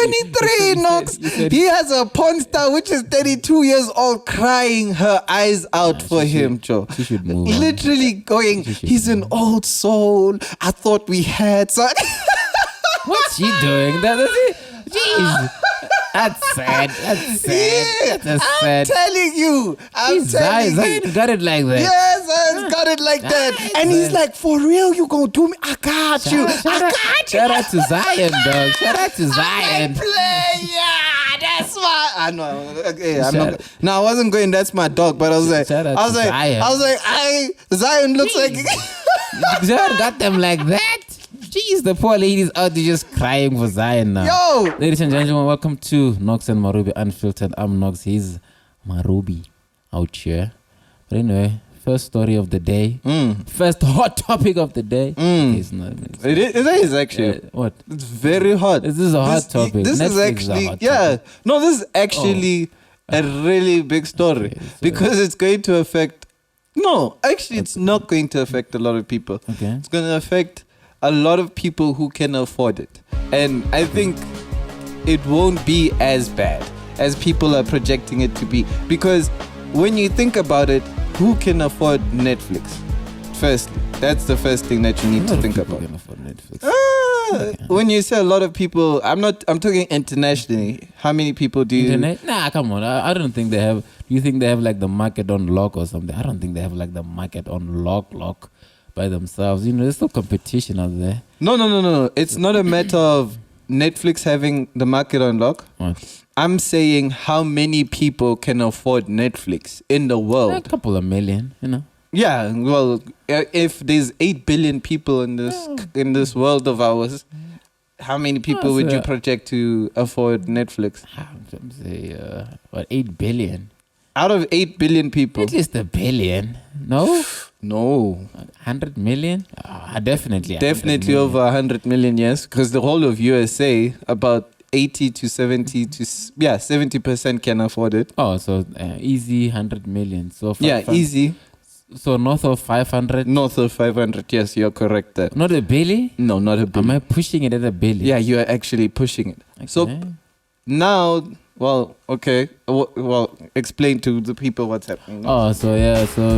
23, Knox. He has a porn star which is 32 years old crying her eyes out for him, Joe. She should move Literally going, he's an old soul. I thought we had some. What's she doing? Jeez. That's sad. Yeah, I'm telling you. Zion got it like that. Yes, Zion's got it like that. And he's like, for real, you gonna do me? I got you. Shout out to Zion, dog. Shout out to Zion. That's my. I know. Okay, I wasn't going. That's my dog. But I was like, Zion looks like. Zion got them like that. Jeez, the poor ladies out there just crying for Zion now. Yo! Ladies and gentlemen, welcome to Knox and Maruby Unfiltered. I'm Knox, he's Maruby out here. But anyway, first story of the day. First hot topic of the day. It is actually. What? It's very hot. This is a hot topic. This is actually, No, this is actually a really big story. Okay, because it's going to affect... No, actually, it's not going to affect a lot of people. Okay. It's going to affect a lot of people who can afford it. And I think it won't be as bad as people are projecting it to be. Because when you think about it, who can afford Netflix? Firstly, that's the first thing that you need to think about. Can afford Netflix. When you say a lot of people, I'm talking internationally. How many people do you... Internet? Nah, come on. I don't think they have... Do you think they have like the market on lock or something? I don't think they have like the market on lock by themselves. You know, there's still competition out there. No. It's not a matter of Netflix having the market on lock. What? I'm saying how many people can afford Netflix in the world. A couple of million, you know. Yeah, well, if there's 8 billion people in this world of ours, how many people would you project to afford Netflix? I'm say 8 billion. Out of 8 billion people. At least a billion. No? No. 100 million? Definitely. Definitely over 100 million, yes. Because the whole of USA, about 80 to 70 to 70% can afford it. Oh, so easy 100 million. So easy. So north of 500? North of 500, yes, you're correct there. Not a billion? No, not a billion. Am I pushing it at a billion? Yeah, you are actually pushing it. Okay. So now... Well, okay. Well, explain to the people what's happening. So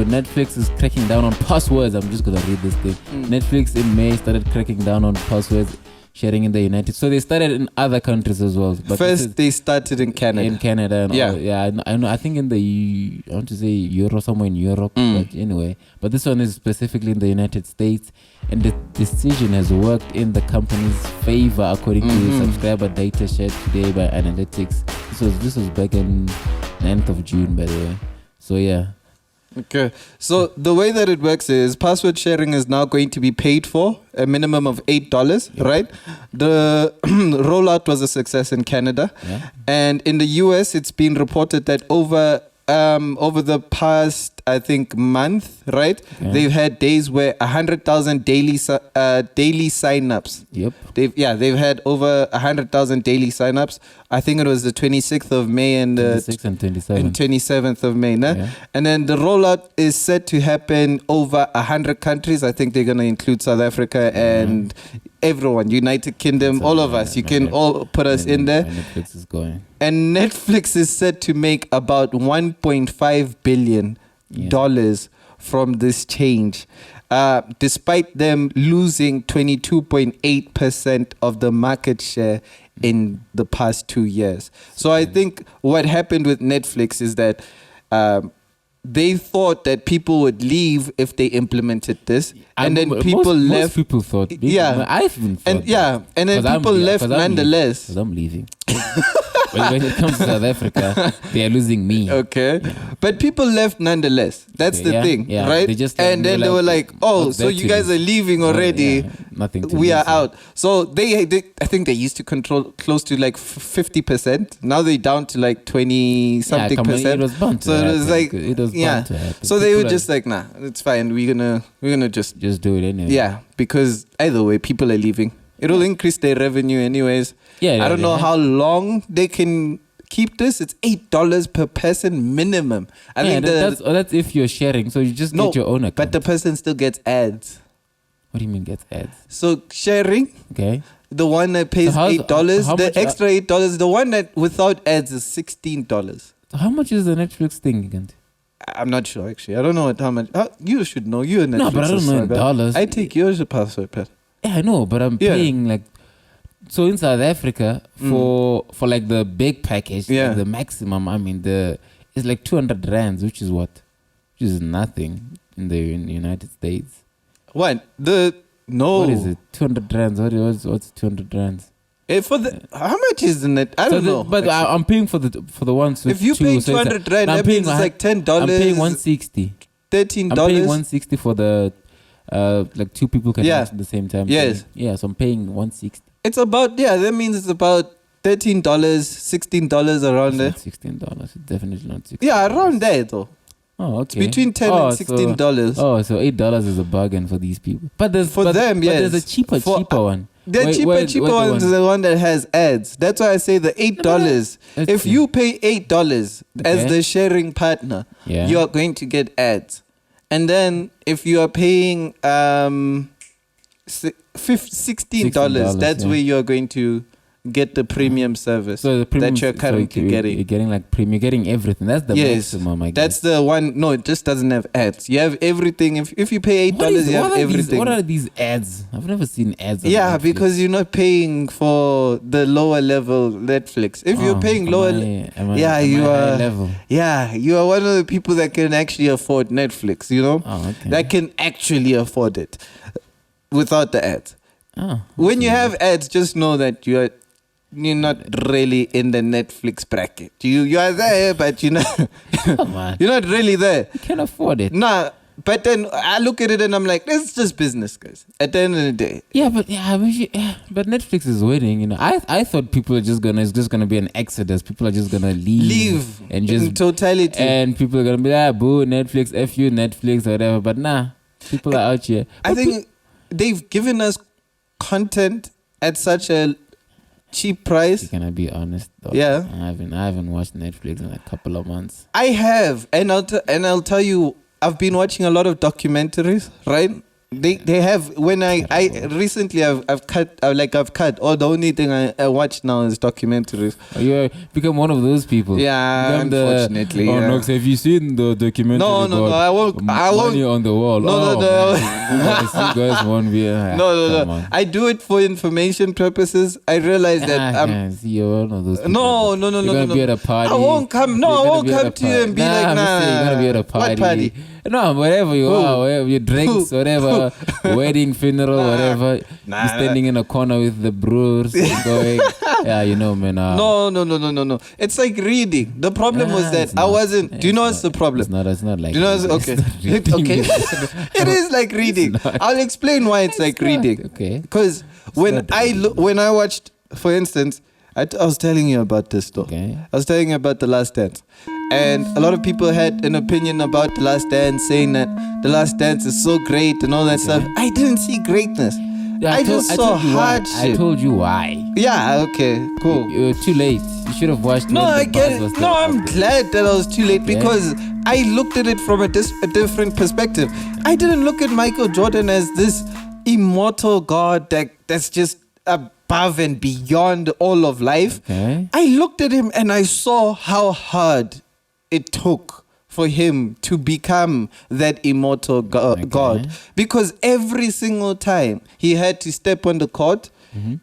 Netflix is cracking down on passwords. I'm just going to read this thing. Netflix in May started cracking down on passwords sharing in the United. So they started in other countries as well. But first, they started in Canada. In Canada. And I know. I think I want to say Euro, somewhere in Europe. But anyway. But this one is specifically in the United States. And the decision has worked in the company's favor, according to subscriber data shared today by analytics. This was back in 9th of June, by the way. So, yeah. Okay. So, the way that it works is password sharing is now going to be paid for, a minimum of $8, right? The rollout was a success in Canada. Yeah. And in the US, it's been reported that over the past, I think, month, right? Yeah. They've had days where 100,000 daily signups. Yep. They've had over 100,000 daily signups. I think it was the 26th of May and the 26th and 27th. And 27th of May, nah? Yeah. And then the rollout is set to happen over 100 countries. I think they're going to include South Africa and everyone, United Kingdom, all of us. You can all put us in there. Netflix is going. And Netflix is set to make about $1.5 billion from this change, despite them losing 22.8% of the market share in the past 2 years. So I think what happened with Netflix is that they thought that people would leave if they implemented this, and then people left. Most people thought. I even thought. And then people left nonetheless. Because I'm leaving. When it comes to South Africa, they are losing me. Okay. But people left nonetheless. That's the thing, right? They just and then they were like, oh, so you guys are leaving already. Nothing to we are out. So they I think they used to control close to like 50%. Now they're down to like 20-something percent. It was bound to happen. It was bound to happen. So they were just like, nah, it's fine. We're gonna just do it anyway. Yeah, because either way, people are leaving. It'll increase their revenue anyways. Yeah, I don't know how long they can keep this. It's $8 per person minimum. I think that's if you're sharing. So you just get your own account. But the person still gets ads. What do you mean gets ads? So sharing. Okay. the one that pays So $8, how the much, extra $8. The one that without ads is $16. How much is the Netflix thing again? I'm not sure actually. I don't know how much. You should know. You're a Netflix. No, but I don't know in dollars. I take yours as a password, Pat. Yeah, I know, but I'm paying like. So in South Africa, for like the big package, like the maximum, I mean it's like 200 rands, which is what? Which is nothing in the United States. What? No. What is it? 200 rands. What's 200 rands? How much is the net? I don't know. But I'm paying for the ones with if you pay 200 rand, that means it's like $10. I'm paying $160. $13. I'm paying $160 for the like two people can watch at the same time. Yes. Yeah, so I'm paying $160. It's about that means it's about $13, $16 around there. It's not $16. It's definitely not $16. Yeah, around there though. Oh, okay. It's between $10 and $16. So $8 is a bargain for these people. But there's there's a cheaper one. The cheaper one is the one that has ads. That's why I say the $8. If you pay $8 as the sharing partner, you are going to get ads. And then if you are paying $16, that's where you are going to get the premium service that you're currently getting. You're getting like premium, you're getting everything. That's the maximum, I guess. That's the one. No, it just doesn't have ads. You have everything. If you pay $8, you have everything. What are these ads? I've never seen ads. Yeah, because you're not paying for the lower level Netflix. If you're paying lower, you are level. Yeah, you are one of the people that can actually afford Netflix. You know, that can actually afford it without the ads. When you have ads, just know that you're not really in the Netflix bracket. You are there, but you're not. You're not really there. You can't afford it. Nah, but then I look at it and I'm like, this is just business, guys. At the end of the day. Yeah, but Netflix is winning. You know, I thought people are it's just gonna be an exodus. People are just gonna leave and just in totality. And people are gonna be like, boo, Netflix, F you, Netflix, whatever. But nah, people are out here. I think they've given us content at such a cheap price. Can I be honest though? Yeah. I haven't watched Netflix in a couple of months. I have, and I'll tell you, I've been watching a lot of documentaries, right? They have, when I recently I've cut, or the only thing I watch now is documentaries. You become one of those people. Yeah, unfortunately. Knox, have you seen the documentary? No, I won't. Money on the wall. No. You guys won't be. No. I do it for information purposes. I realize that see, you're one of those people. No. You're gonna be at a party. I won't come. No, I won't come to you and be like, nah. You're gonna be at a party. What party? No, wherever you are, wherever your drinks, whatever, wedding, funeral, whatever. You're standing in a corner with the brewers going, man. No. It's like reading. The problem was that I wasn't. Do you know what's the problem? It's not like. Do you know? Okay. Okay. It is like reading. I'll explain why it's like reading. Okay. Because when I watched, for instance, I was telling you about this though. Okay. I was telling you about The Last Dance. And a lot of people had an opinion about The Last Dance, saying that The Last Dance is so great and all that stuff. I didn't see greatness. I just saw hardship. I told you why. Yeah, okay, cool. You were too late. You should have watched. No, I get it. No, I'm glad that I was too late because I looked at it from a different perspective. I didn't look at Michael Jordan as this immortal god that's just above and beyond all of life. Okay. I looked at him and I saw how hard it took for him to become that immortal god. Because every single time he had to step on the court,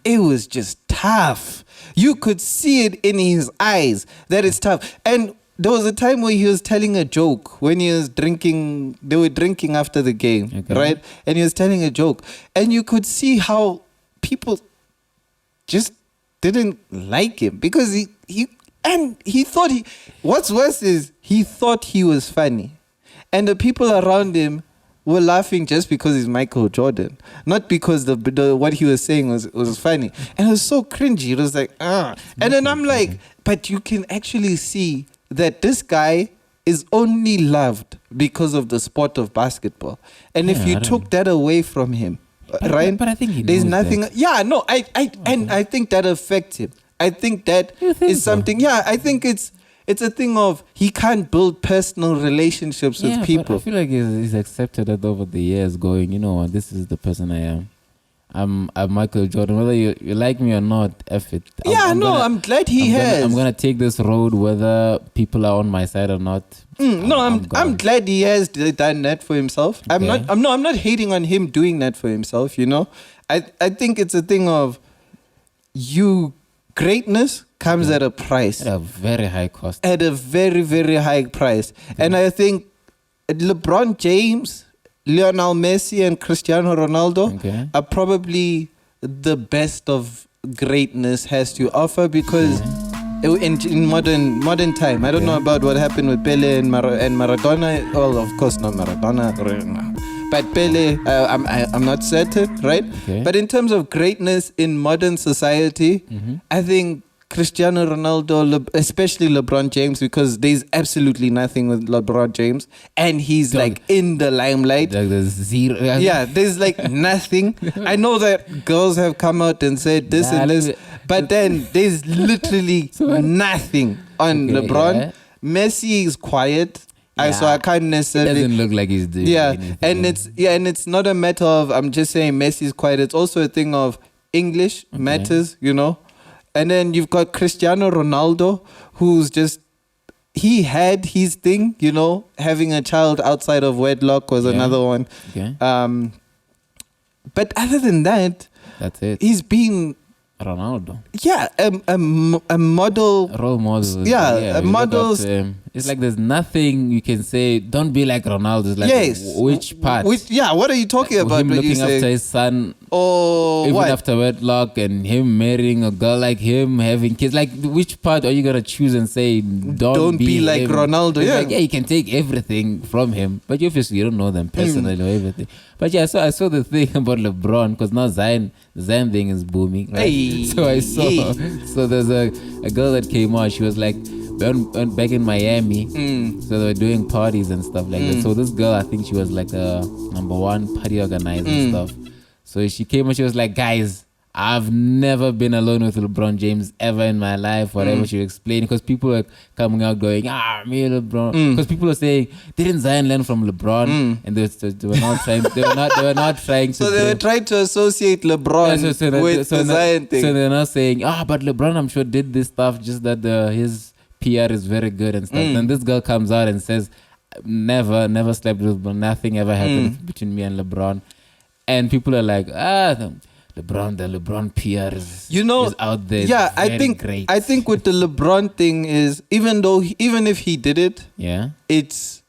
it was just tough. You could see it in his eyes that it's tough. And there was a time where he was telling a joke when he was drinking. They were drinking after the game, right? And he was telling a joke. And you could see how people just didn't like him because he thought what's worse is he thought he was funny. And the people around him were laughing just because he's Michael Jordan, not because the what he was saying was funny. And it was so cringy. It was like, And then I'm like, but you can actually see that this guy is only loved because of the sport of basketball. And if you took that away from him, right? But I think there's nothing. That. Yeah, no, I think that affects him. I think that is something. So? Yeah, I think it's a thing of he can't build personal relationships with people. But I feel like he's accepted it over the years, going, you know what, this is the person I am. I'm Michael Jordan. Whether you like me or not, F it. I'm glad he has. I'm gonna take this road whether people are on my side or not. I'm glad he has done that for himself. Okay. I'm not hating on him doing that for himself, you know. I think it's a thing of greatness comes at a price. At a very high cost. At a very, very high price. And I think LeBron James, Lionel Messi and Cristiano Ronaldo are probably the best of greatness has to offer because in modern time, I don't know about what happened with Pele and Maradona. Well, of course not Maradona, but Pele, I'm not certain, right? Okay. But in terms of greatness in modern society, I think Cristiano Ronaldo, especially LeBron James, because there's absolutely nothing with LeBron James, and he's like in the limelight. Like there's zero. Yeah, there's like nothing. I know that girls have come out and said this and this, but then there's literally nothing on LeBron. Yeah. Messi is quiet. So I can't necessarily. Doesn't look like he's doing anything. And it's not a matter of I'm just saying Messi is quiet. It's also a thing of English matters, you know. And then you've got Cristiano Ronaldo, who's just, he had his thing, you know, having a child outside of wedlock was another one. Okay. But other than that, that's it. He's been Ronaldo. Yeah, a model. Role model. Yeah, a model. It's like there's nothing you can say. Don't be like Ronaldo. It's like which part? What are you talking about? Him looking after his son. Oh, even after wedlock and him marrying a girl like him, having kids. Like which part are you gonna choose and say don't be like him? Ronaldo? It's like, you can take everything from him, but you obviously you don't know them personally or everything. But yeah, so I saw the thing about LeBron because now the Zion thing is booming. Right? Hey. So I saw. So there's a girl that came out. She was like. Back in Miami, so they were doing parties and stuff like that. So this girl, I think she was like a #1 party organizer and stuff. So she came and she was like, guys, I've never been alone with LeBron James ever in my life, whatever she explained, because people were coming out going, me LeBron, because people were saying, didn't Zion learn from LeBron? And they were not trying, they were not trying to. So they were trying to associate LeBron with the Zion thing. So they're not saying, but LeBron, I'm sure did this stuff, just that his PR is very good and stuff. And this girl comes out and says, never slept with LeBron. Nothing ever happened between me and LeBron. And people are like, the LeBron PR is out there. Yeah, I think with the LeBron thing is even if he did it, it's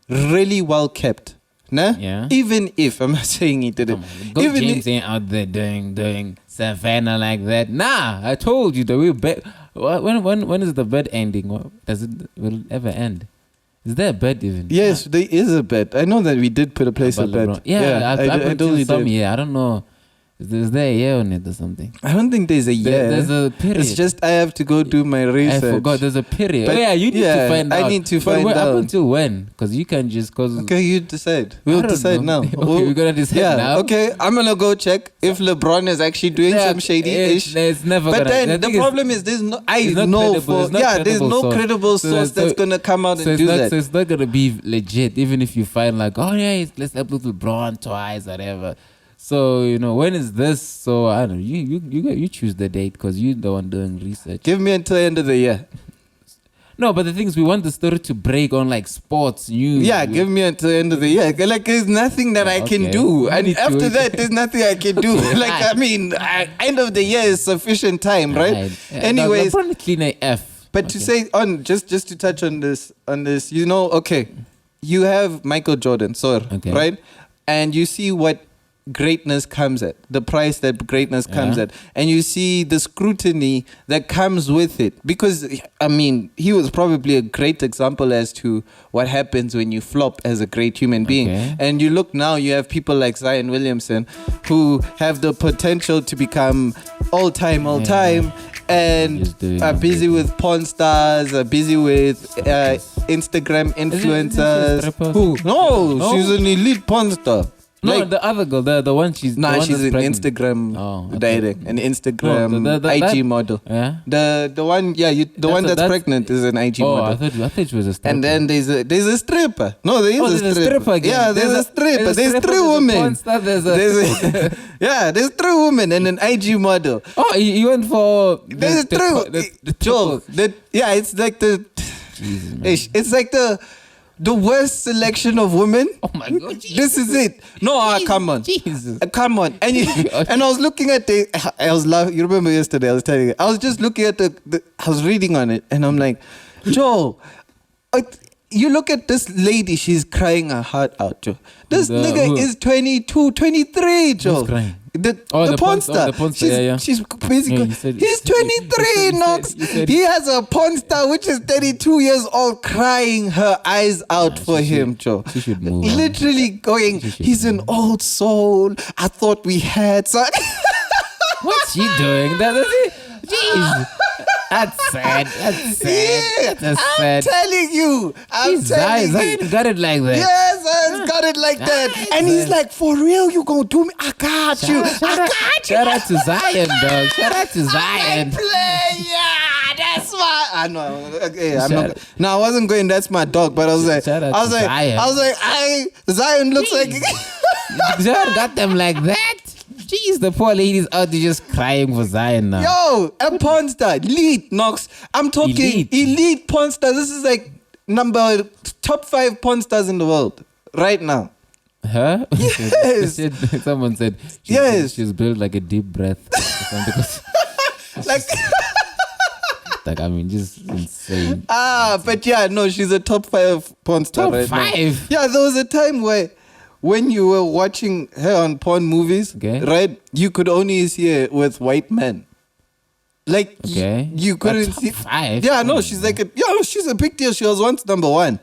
really well kept. Nah? Yeah. Even if I'm not saying he did it. Even James ain't out there doing Savannah like that. Nah, I told you that we bet. When is the bet ending? Will it ever end? Is there a bet even? Yes, there is a bet. I know that we did put a place a bet. Yeah, I totally did. I don't know. Is there a year on it or something? I don't think there's a year. There's a period. It's just I have to go do my research. I forgot there's a period. But you need to find out. I need to find out. Up until when? Because you can just... Okay, you decide. We'll decide now. Okay, we're going to decide now. Okay, I'm going to go check if LeBron is actually doing some shady-ish. It's never But then the problem is there's no... there's no credible source that's going to come out and do that. So it's not going to be legit, even if you find like, let's upload LeBron twice, whatever. So, when is this? So, I don't know. You choose the date because you're the one doing research. Give me until the end of the year. No, but the thing is, we want the story to break on like sports news. Yeah, give me until the end of the year. Like, there's nothing that I can do. And after that, there's nothing I can do. End of the year is sufficient time, right? Anyways. LeBron clean AF. But to say, just to touch on this, you have Michael Jordan, right? And you see what greatness comes at, the price that greatness comes at, and you see the scrutiny that comes with it, because he was probably a great example as to what happens when you flop as a great human being. And you look now, you have people like Zion Williamson who have the potential to become all time and are busy with porn stars, are busy with Instagram influencers. Who? No, she's an elite porn star. No, Like, the other girl, the one she's the one she's that's an pregnant. Instagram Oh, okay. dating, an Instagram No, IG model. Yeah. The one, that's pregnant is an IG Oh, model. I thought she was a stripper. And then there's a stripper. No, there is there's a stripper. again. Yeah, there's a stripper. There's three There's a women. porn star, there's There's three women and an IG model. Oh, you went for There's three. Joel, it's like the. Jesus, man. It's like the worst selection of women. Oh my God! This is it. No, come on. Jesus. Come on. And and I was looking at I was laughing. You remember yesterday I was telling you. I was just looking at I was reading on it and I'm like, Joe, you look at this lady, she's crying her heart out, Joe. This nigga is 22, 23, Joe. Who's crying? The the porn star. the porn star, She's basically, he's 23, you Knox. said- He has a porn star which is 32 years old crying her eyes out for him, Joe. She should move on. Literally going, he's an old soul. I thought we had some. What's she doing? That's it. Jeez. That's sad. That's sad. Yeah, That's I'm sad. telling you. I'm telling you. Zion got it like that. Yes, I got it like that. And he's like, for real, you gonna do me? I got you. I got you. Shout out to Zion, dog. Shout out to Zion. Player, that's my. I know. Okay, I'm Shout- not. No, I wasn't going. That's my dog. But I was like, Shout out I was to like, Zion. I was like, Zion looks like. Zion got them like that. Jeez, the poor lady's out there just crying for Zion now. Yo, a porn star, elite Knox. I'm talking elite porn star. This is like top 5 porn stars in the world right now. Huh? Yes. Someone said she's built like a deep breath or something. Like. Like, I mean, just insane. But yeah, no, she's a top 5 porn star Top right 5? now. Yeah, there was a time where when you were watching her on porn movies, Okay. right, you could only see her with white men. Like, Okay. you couldn't But top see. 5? Yeah, no, she's like, she's a big deal. She was once number 1.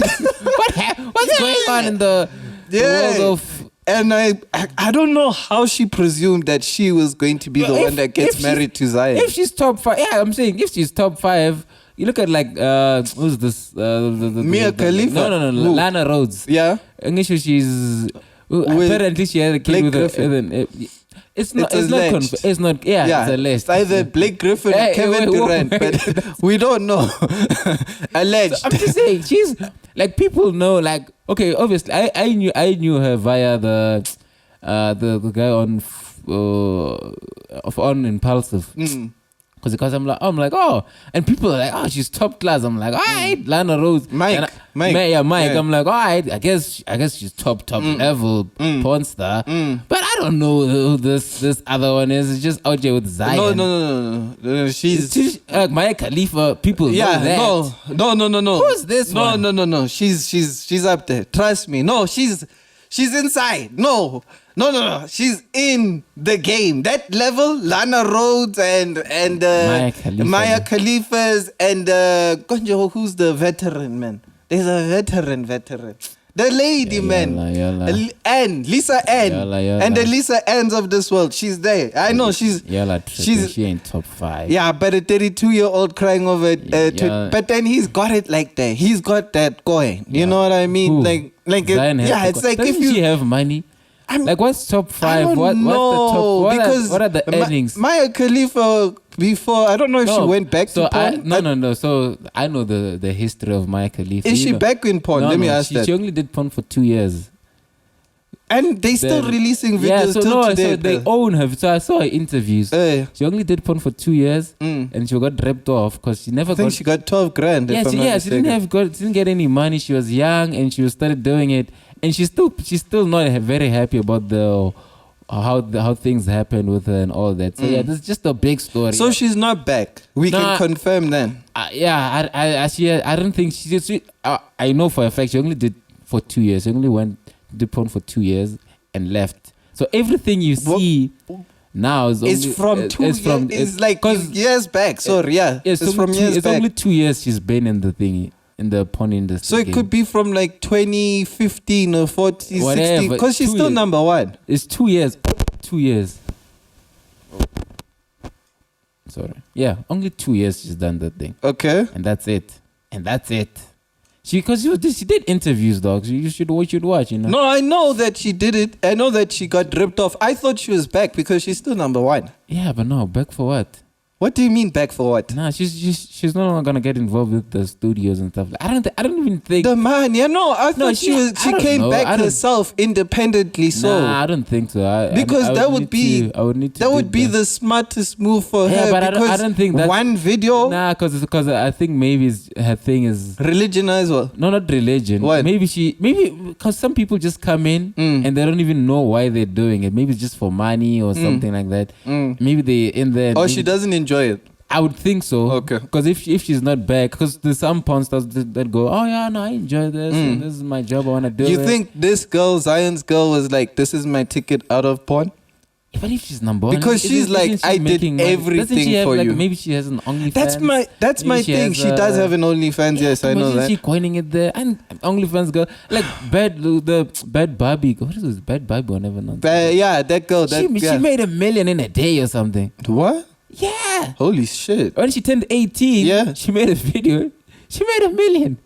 What's going on in the world of... And I don't know how she presumed that she was going to be the one that gets married to Zion. If she's top 5, yeah, I'm saying if she's top 5, you look at like who's this? Mia Khalifa? No, Who? Lana Rhodes. Yeah. English, she's apparently she had a kid Blake with Griffin. it's not alleged. it's not it's alleged. It's either Blake Griffin or Kevin Durant, but we don't know. Alleged. So I'm just saying, she's like, people know, like, okay, obviously I knew her via the guy on Impulsive. Because I'm like, oh, and people are like, oh, she's top class. I'm like, all right, Lana Rose, Mike. Mike. Yeah. I'm like, all right, I guess she's top level porn star. But I don't know who this other one is. It's just out here with Zion. No. She's Maya Khalifa. People know that. No. Who's this one? No. She's up there. Trust me. No, she's inside. No. She's in the game. That level, Lana Rhodes and Maya Khalifa's and Konjo, who's the veteran, man? There's a veteran. The lady, man. And Lisa Ann. And the Lisa Anns of this world. She's there. I know she ain't top 5. Yeah, but a 32-year-old crying over it. But then he's got it like that. He's got that going. You know what I mean? Who? Like it's like doesn't if you she have money? Like, what's top 5? What's the top? What are the earnings? Maya Khalifa before, I don't know if she went back to porn. No. So I know the history of Maya Khalifa. Is she back in porn? Let me ask that. She only did porn for 2 years. And they still releasing videos till today. So they own her. So I saw her interviews. She only did porn for 2 years, and she got ripped off because she never. I think she got 12 grand. She didn't get any money. She was young and she started doing it, and she's still not very happy about how things happened with her and all that. So this is just a big story. So she's not back. We can confirm then. I don't think she. I know for a fact she only did for 2 years. She only did porn for 2 years and left. So everything you see now is from 2 years. It's like years back. Sorry, it's from years back. It's only 2 years she's been in the thing, in the porn industry. So it could be from like 2015 or 14, 16, because she's still number 1. It's 2 years. 2 years. Sorry. Yeah, only 2 years she's done that thing. Okay. And that's it. She did interviews, dogs. You should watch, you know. No, I know that she did it. I know that she got ripped off. I thought she was back because she's still number one. Yeah, but no, back for what? What do you mean back for what? Nah, she's no longer gonna get involved with the studios and stuff. I don't even think the man. Yeah, no, I thought she came back herself independently. So nah, I don't think so. Because that would be the smartest move for her. But I don't think that one video. Nah, because I think maybe her thing is religion as well. No, not religion. What? Maybe because some people just come in and they don't even know why they're doing it. Maybe it's just for money or something like that. Maybe they in there. Or she doesn't enjoy it. I would think so. Okay. Because if she's not back, because there's some porn stars that go, oh yeah, no, I enjoy this. And this is my job. I want to do it. You think this girl, Zion's girl, was like, this is my ticket out of porn? But if she's number one, because she's like, I did everything for you. Maybe she has an OnlyFans. That's my thing. She does have an OnlyFans. Yes, I know that. She coining it there, and OnlyFans girl, like the bad Barbie. What is this bad Barbie? I never know. Yeah, that girl. She made $1 million in a day or something. What? Yeah. Holy shit. When she turned 18, she made a video. She made $1 million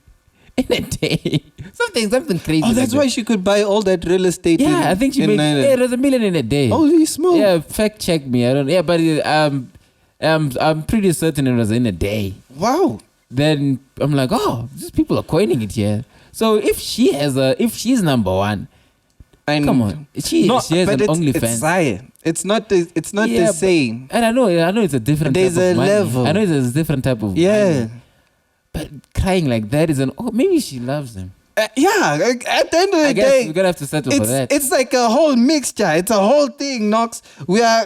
in a day. Something crazy. Oh, that's why she could buy all that real estate. Yeah, I think she made it was $1 million in a day. Holy smoke. Yeah, fact check me. I don't. Yeah, but I'm pretty certain it was in a day. Wow. Then I'm like, oh, these people are coining it here. So if she's number one. Come on, she has an OnlyFans. It's Zion. It's not the same. And I know it's a different. There's type a of money. level. I know it's a different type of money. But crying like that is maybe she loves him. At the end of the day, we're gonna have to settle for that. It's like a whole mixture. It's a whole thing, Knox. We are.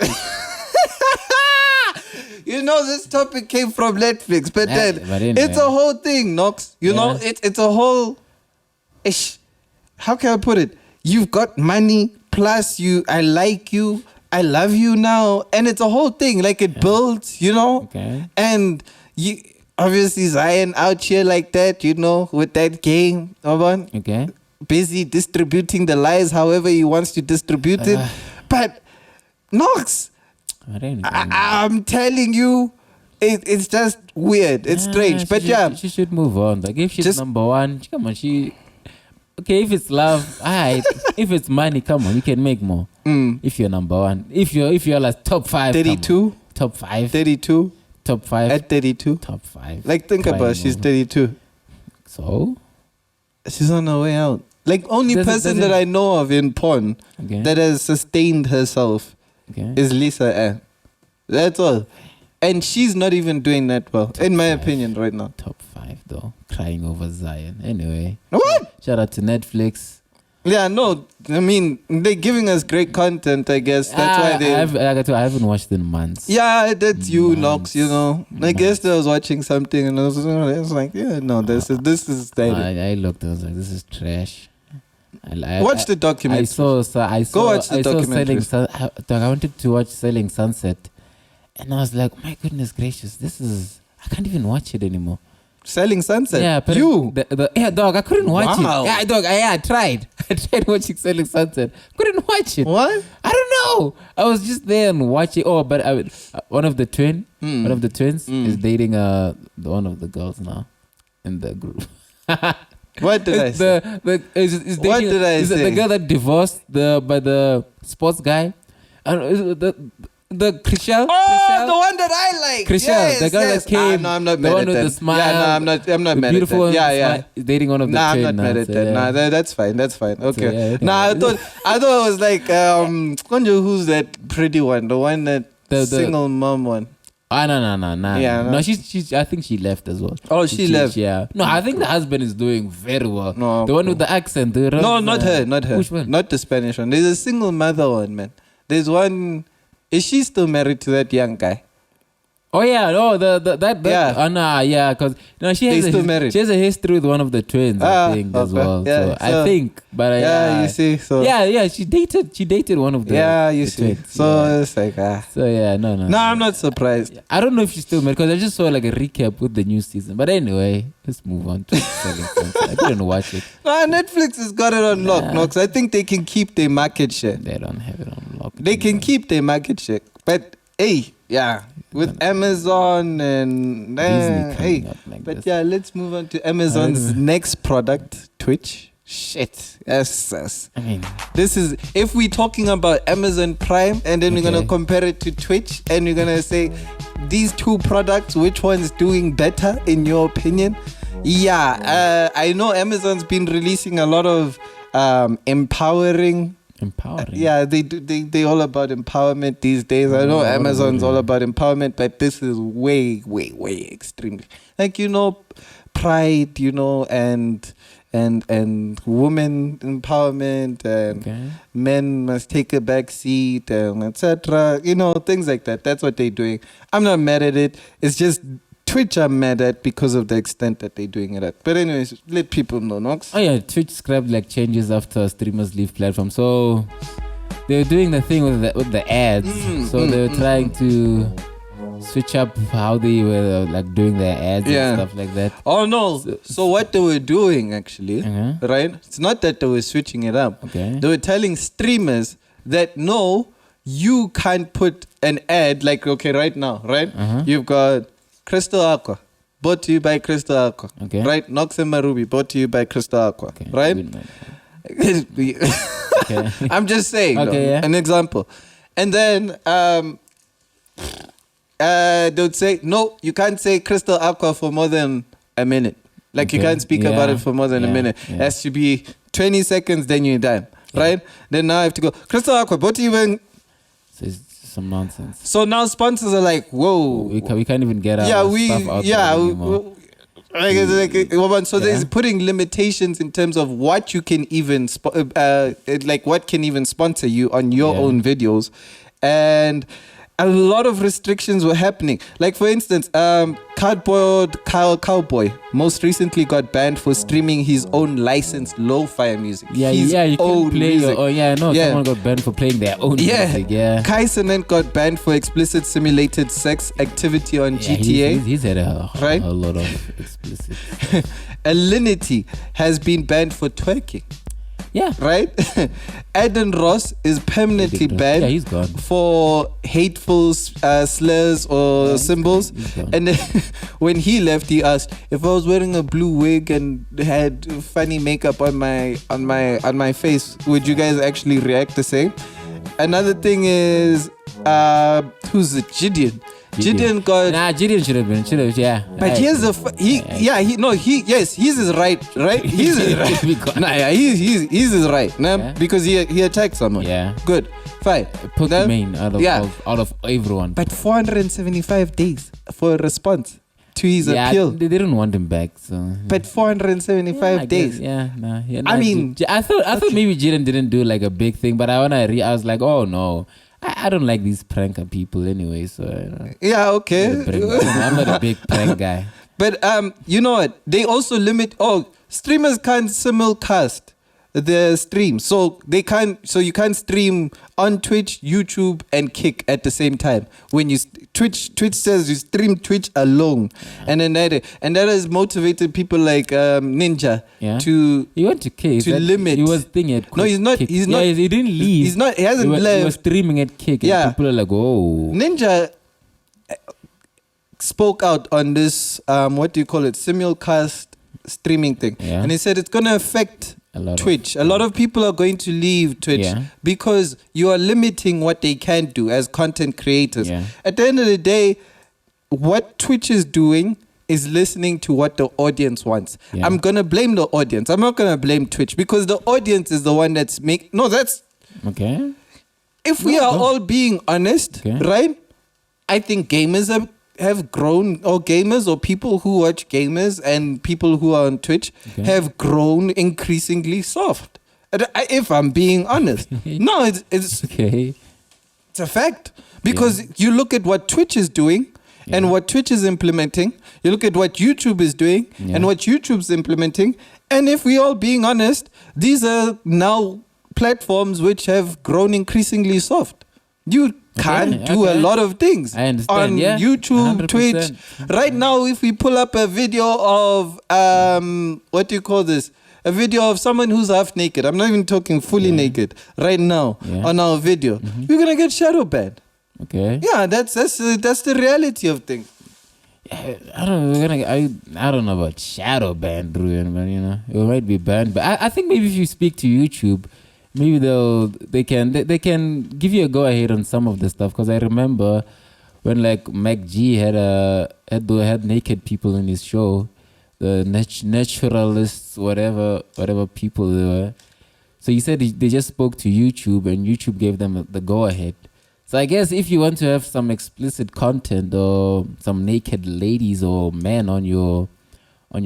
You know, this topic came from Netflix, but it's a whole thing, Knox. You know, it's a whole. How can I put it? You've got money, plus I like you, I love you now, and it's a whole thing. Like it builds, you know. Okay. And you obviously Zion out here like that, you know, with that game, okay. Busy distributing the lies however he wants to distribute it. But Knox, I'm telling you, it's just weird. It's strange. But she should move on. Like if she's number one, come on, okay, if it's love, alright. If it's money, come on, you can make more. If you're number one, if you're like top 5, 32, top 5, 32, top 5, at 32, top 5. Like think about it, she's 32. So she's on her way out. Like only person that I know of in porn that has sustained herself is Lisa Ann. That's all. And she's not even doing that well, in my opinion, right now. Top 5, though. Crying over Zion. Anyway. What? Shout out to Netflix. Yeah, no. I mean, they're giving us great content, I guess. That's why they... I haven't watched in months. Yeah, that's you, Knox, you know. I guess I was watching something and I was like, yeah, no, this is... I looked, I was like, this is trash. Watch the documentary. Go watch the documentary. I wanted to watch Selling Sunset. And I was like, my goodness gracious, I can't even watch it anymore. Selling Sunset? Yeah, but dog, I couldn't watch it. Yeah, dog, I tried. I tried watching Selling Sunset. Couldn't watch it. What? I don't know. I was just there and watching. Oh, but one of the twins is dating one of the girls now in the group. What did I say? What did I say? The girl that divorced by the sports guy. The Chriselle. Oh, the one that I like. Chriselle, yes, the girl that came. No, I'm not mad the at one with that. the smile. Yeah, no, I'm not mad at that. Yeah. Is dating one of the I'm twins. not mad at that. Nah, that's fine. That's fine. Okay. So, I thought it was like who's that pretty one? The one that the single mom one. No. Yeah, no. She's. I think she left as well. Oh, she left. Yeah. No, I think the husband is doing very well. No, the one with the accent. No, not her. Which one? Not the Spanish one. There's a single mother one, man. There's one. Is she still married to that young guy? Oh yeah, no, because she has a history with one of the twins, I think, as well. Yeah, so I think, but you see, so she dated one of the you see, twins. So it's like so no. No, I'm not surprised. I don't know if she's still married because I just saw like a recap with the new season. But anyway, let's move on to Selling Sunset. I didn't watch it. No, Netflix has got it on lock, Knox. I think they can keep their market share. They don't have it on lock. They can keep their market share, but hey, with Amazon and Disney hey, coming up like but this. yeah, let's move on to Amazon's next product, Twitch. Shit, yes. I mean, This is if we're talking about Amazon Prime, and then we're gonna Okay. compare it to Twitch, and we're gonna say these two products, which one's doing better in your opinion? Yeah, I know Amazon's been releasing a lot of empowering. Yeah, they all about empowerment these days. I know Amazon's all about empowerment, but this is way extremely, like, you know, pride, you know, and women empowerment, and men must take a back seat, and etc. You know, things like that. That's what they're doing. I'm not mad at it. It's just Twitch I'm mad at because of the extent that they're doing it at. But anyways, let people know, Knox. Oh yeah, Twitch scrapped like changes after streamers leave platform. So they were doing the thing with the ads. They were trying to switch up how they were like doing their ads and stuff like that. Oh no! So what they were doing actually, right? It's not that they were switching it up. Okay. They were telling streamers that no, you can't put an ad like, okay, right now, right? You've got Crystal Aqua, brought to you by Crystal Aqua. Okay. Right? Knox and Maruby, brought to you by Crystal Aqua. Okay. Right? Okay. I'm just saying, an example. And then they would say, no, you can't say Crystal Aqua for more than a minute. Like you can't speak about it for more than a minute. It has to be 20 seconds, then you're done. Right? Then now I have to go, Crystal Aqua, brought to you by... So it's some nonsense. So now sponsors are like, whoa. We can't even get our stuff out there anymore. So there's putting limitations in terms of what you can even what can even sponsor you on your own videos, and a lot of restrictions were happening. Like for instance, Cardboard Cowboy most recently got banned for streaming his own licensed lo-fi music. You can play music. Someone got banned for playing their own music. Kai Cenat got banned for explicit simulated sex activity on GTA. He's had a lot of explicit. Alinity has been banned for twerking. Yeah. Right? Adon Ross is permanently banned he's gone. for hateful slurs or symbols. And then when he left, he asked, if I was wearing a blue wig and had funny makeup on my face, would you guys actually react the same? Another thing is, who's it? Gideon. Gideon should have been, yeah. But here's he's his right? He's his right. He's his right, because he attacked someone. Yeah. Good. Fine. Pokemon out of everyone. But 475 days for a response to his appeal. They didn't want him back, so. But 475 days. I mean, I thought maybe Gideon didn't do like a big thing, but I was like, oh no. I don't like these pranker people anyway, so okay. I'm not a big prank guy. But you know what? They also limit. Streamers can't simulcast their stream, so you can't stream on Twitch, YouTube, and Kick at the same time. When you Twitch says you stream Twitch alone, and that has motivated people like Ninja to. He went to Kick to limit. He was thinking at. No, he's not. Kick. He's not. He didn't leave. He's not. He hasn't left. He was streaming at Kick. And people are like, oh. Ninja spoke out on this simulcast streaming thing, and he said it's gonna affect Twitch. A lot of people are going to leave Twitch because you are limiting what they can do as content creators. At the end of the day, what Twitch is doing is listening to what the audience wants. I'm gonna blame the audience. I'm not gonna blame Twitch because the audience is the one that's okay. If we are all being honest, right? I think gamers have grown, or gamers or people who watch gamers and people who are on Twitch have grown increasingly soft. If I'm being honest. No, it's okay. It's a fact. Because you look at what Twitch is doing and what Twitch is implementing. You look at what YouTube is doing and what YouTube's implementing. And if we all being honest, these are now platforms which have grown increasingly soft. You can't do a lot of things I understand, on YouTube, 100%. Twitch. Right now, if we pull up a video of what do you call this? A video of someone who's half naked. I'm not even talking fully naked. Right now on our video, we're gonna get shadow banned. Okay. Yeah, that's the reality of things. I don't know. I don't know about shadow ban, Ruin, but you know, it might be banned. But I think maybe if you speak to YouTube, maybe they can give you a go ahead on some of the stuff. Because I remember when like Mac G had naked people in his show, the naturalists, whatever people they were. So he said they just spoke to YouTube, and YouTube gave them the go ahead. So I guess if you want to have some explicit content or some naked ladies or men on your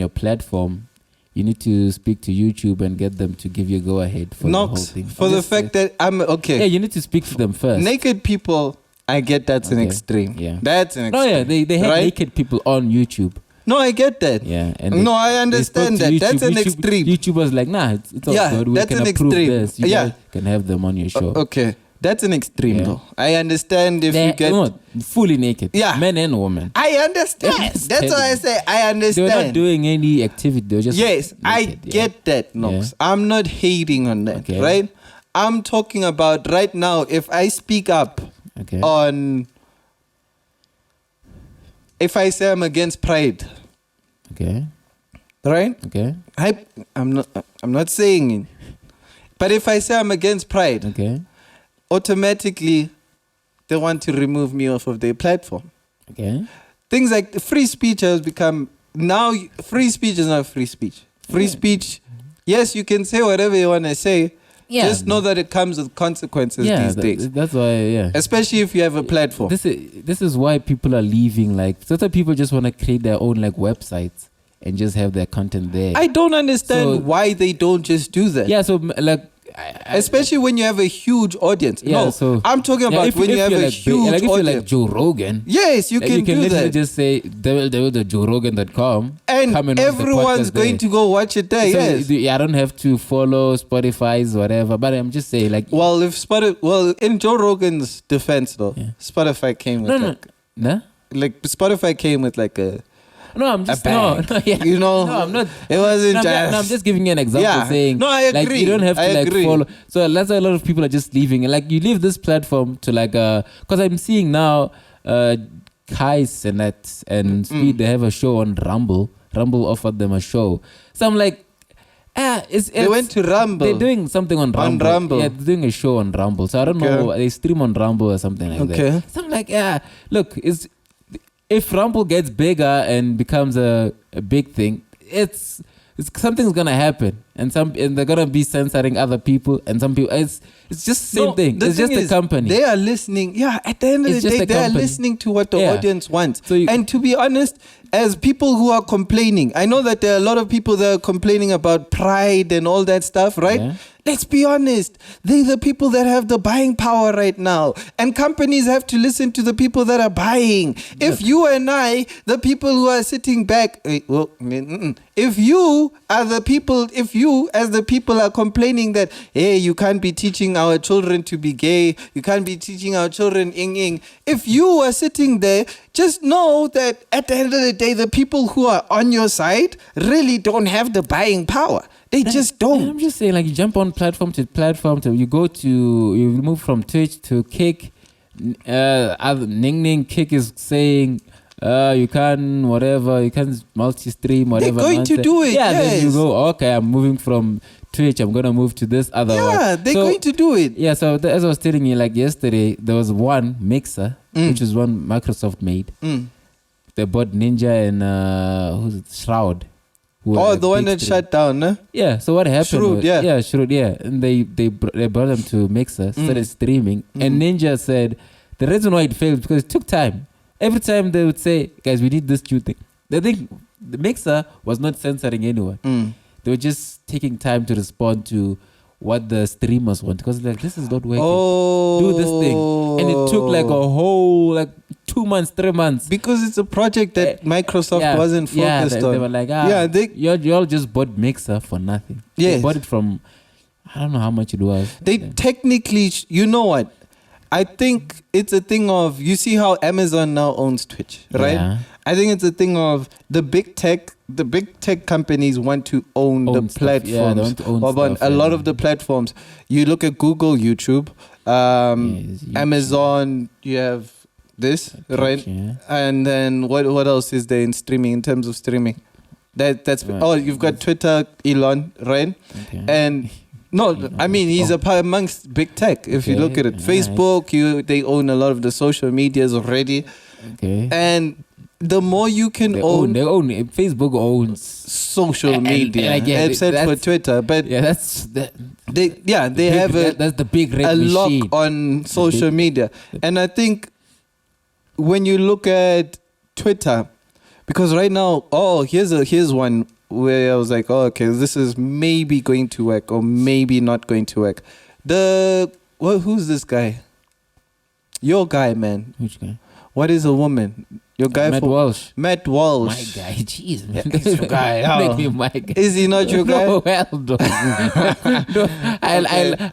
platform, you need to speak to YouTube and get them to give you a go ahead for the whole thing. For the fact that I'm okay. Yeah, you need to speak to them first. Naked people, I get that's an extreme. Yeah, that's an extreme. No, yeah, they have naked people on YouTube. No, I get that. Yeah, and I understand that. That's an extreme. YouTube was like, nah, it's all good. We can approve this. You guys can have them on your show. Okay. That's an extreme, though. I understand if you get fully naked. Yeah, men and women. I understand. That's why I say I understand. They're not doing any activity. They're just naked. I get that, Knox. I'm not hating on that, right? I'm talking about right now. If I speak up on, if I say I'm against pride, right? I'm not saying it, but if I say I'm against pride, automatically they want to remove me off of their platform. Things like free speech has become, now free speech is not free speech. Free speech, yes, you can say whatever you want to say. Just know that it comes with consequences these days. That's why, especially if you have a platform. This is why people are leaving. Like, so people just want to create their own like websites and just have their content there. I don't understand why they don't just do that. Yeah, so like, especially when you have a huge audience. I'm talking about when you have a huge audience. Like if you're like Joe Rogan. Yes, you can do that. Just say www.joerogan.com and everyone's going to go watch it there. I don't have to follow Spotify's whatever, but I'm just saying like. Well, in Joe Rogan's defense though, Spotify came with like Spotify came with like a. No, I'm just you know. No, I'm not. It wasn't. I'm just giving you an example, saying. No, I agree. Like you don't have to follow. So that's why a lot of people are just leaving. Like you leave this platform to like because I'm seeing now, Kai Senet and Speed they have a show on Rumble. Rumble offered them a show. So I'm like, they went to Rumble. They're doing something on Rumble. Yeah, they're doing a show on Rumble. So I don't know. They stream on Rumble or something like that. So I'm like, look, if Rumble gets bigger and becomes a big thing, it's something's gonna happen, and they're gonna be censoring other people, and some people it's just the same thing. It's just a company. They are listening. Yeah, at the end of the day, they are listening to what the audience wants. And to be honest, as people who are complaining, I know that there are a lot of people that are complaining about pride and all that stuff, right? Yeah. Let's be honest. They're the people that have the buying power right now. And companies have to listen to the people that are buying. If you and I, the people who are sitting back, if you as the people are complaining that, hey, you can't be teaching our children to be gay, you can't be teaching our children ing. If you are sitting there, just know that at the end of the day, the people who are on your side really don't have the buying power. They just don't. I'm just saying, like, you jump on platform to platform, you move from Twitch to Kick. Ning Kick is saying, you can't multi-stream, whatever. They're going to do it. Yeah, then you go, okay, I'm moving from Twitch, I'm going to move to this other one. Yeah, they're going to do it. Yeah, so as I was telling you, like yesterday, there was one Mixer, which is one Microsoft made. They bought Ninja and Shroud. The one that shut down, huh? Yeah, so what happened? Shroud, Shroud, yeah. And they brought them to Mixer, started streaming. And Ninja said the reason why it failed because it took time. Every time they would say, guys, we need this new thing. They think the Mixer was not censoring anyone. They were just taking time to respond to what the streamers want. Because like, this is not working. Do this thing. And it took like a whole 2 months, 3 months. Because it's a project that Microsoft wasn't focused on. They were like, you all just bought Mixer for nothing. Yes. They bought it from, I don't know how much it was. They technically, you know what? I think it's a thing of, you see how Amazon now owns Twitch, right? Yeah. I think it's a thing of the big tech companies want to own the stuff. platforms. Yeah, they want to own stuff, a lot of the platforms. You look at Google, YouTube, YouTube. Amazon, you have this, right? Yeah. And then what else is there in streaming, in terms of streaming? That's Right. Oh, you've got Twitter, Elon, right? Okay. And no, I mean, he's a part amongst big tech. If you Okay, look at it, right. Facebook, they own a lot of the social medias already. Okay. And the more you can They own Facebook owns social media, and again, except for Twitter, but yeah, that's they have that's the big red a lock machine. on social media. And I think when you look at Twitter, because right now, here's one where I was like, oh, okay, this is maybe going to work or maybe not going to work. Who's this guy? Your guy, man. Which guy? What is a woman? Your guy Matt Walsh. Matt Walsh. My guy, jeez, man. Yeah, he's your guy. Make Oh. me my guy. Is he not your guy? No, well done. No,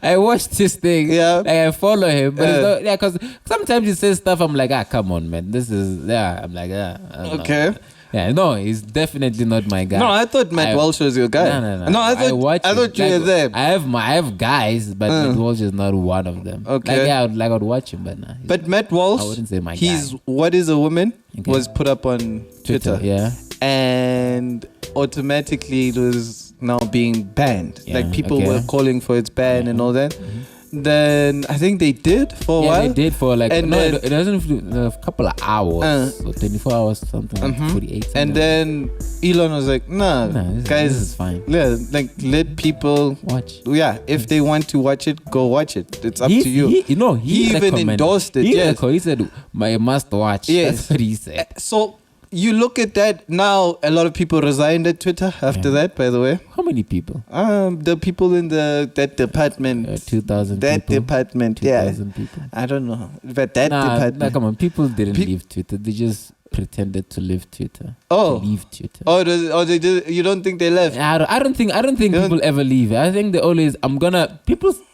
I watched this thing. Yeah. Like, I follow him, but it's not, yeah, because sometimes he says stuff. I'm like, come on, man. This is I'm like, I don't Okay. know. Yeah, no, he's definitely not my guy. No, I thought Matt Walsh was your guy. No. No, I thought you were there. I have guys, but Matt Walsh is not one of them. Okay. Like, yeah, I'd watch him, but nah. But Matt Walsh, I wouldn't say my he's guy. What is a Woman Okay. was put up on Twitter. Yeah. And automatically it was now being banned. Yeah, Like people okay. were calling for its ban and all that. Mm-hmm. Then I think they did for a while. They did for like And no, then- it doesn't a couple of hours, or 24 hours, something like 48. Something. And then Elon was like, nah, this guys, is fine. Yeah, like let people Watch. Yeah, if they want to watch it, go watch it. It's up to you. He He even recommended. endorsed it, He yes. he said, "My must watch." Yes. That's what he said. So you look at that now. A lot of people resigned at Twitter after that. By the way, How many people? the people in that department, 2,000 that people. department, 2,000 people. I don't know, but that Nah, department. come on. People didn't leave Twitter. They just pretended to leave Twitter. Oh. To leave Twitter. They did. You don't think they left? I don't think people ever leave. I think they always.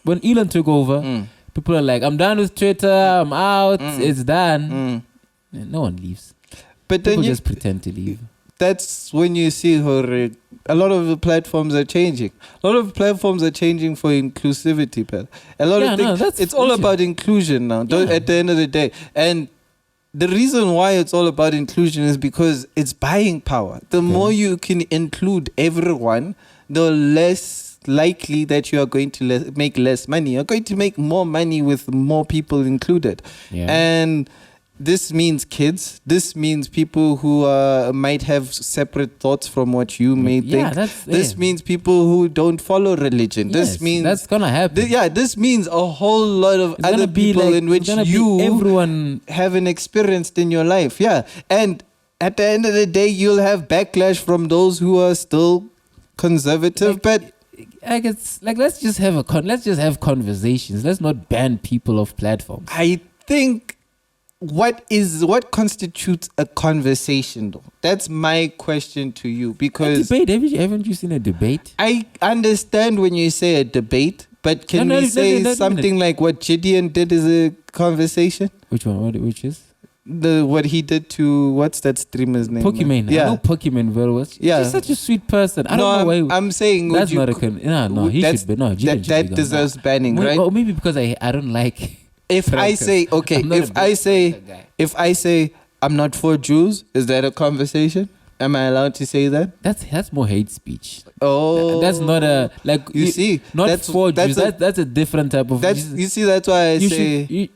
When Elon took over, people are like, I'm done with Twitter. I'm out. It's done. No one leaves. But then People just pretend to leave. That's when you see her. A lot of the platforms are changing. A lot of platforms are changing for inclusivity, but a lot of things. It's all about inclusion now. At the end of the day, and the reason why it's all about inclusion is because it's buying power. The more you can include everyone, the less likely that you are going to make less money. You're going to make more money with more people included. Yeah. And this means kids. This means people who might have separate thoughts from what you may think. This means people who don't follow religion. Yes, this means that's gonna happen. This means a whole lot of It's other gonna be people like- in which it's gonna be you everyone haven't experienced in your life. Yeah, and at the end of the day, you'll have backlash from those who are still conservative, but. I guess let's just have conversations. Let's not ban people off platforms. I think what constitutes a conversation though? That's my question to you, because A debate. Haven't you seen a debate? I understand when you say a debate, but can we say something like what Gideon did is a conversation? Which one? Which is? What he did to, what's that streamer's name? Pokemon. Yeah. I know Pokemon very well. Yeah. He's such a sweet person. I don't know why. I'm saying That's not a no. He should be no. That deserves banning, right? Or maybe because I don't like. If I say if I say I'm not for Jews, is that a conversation? Am I allowed to say that? That's more hate speech. Oh, that's not a like. You see, not for Jews. That's a different type of. You see, that's why I say.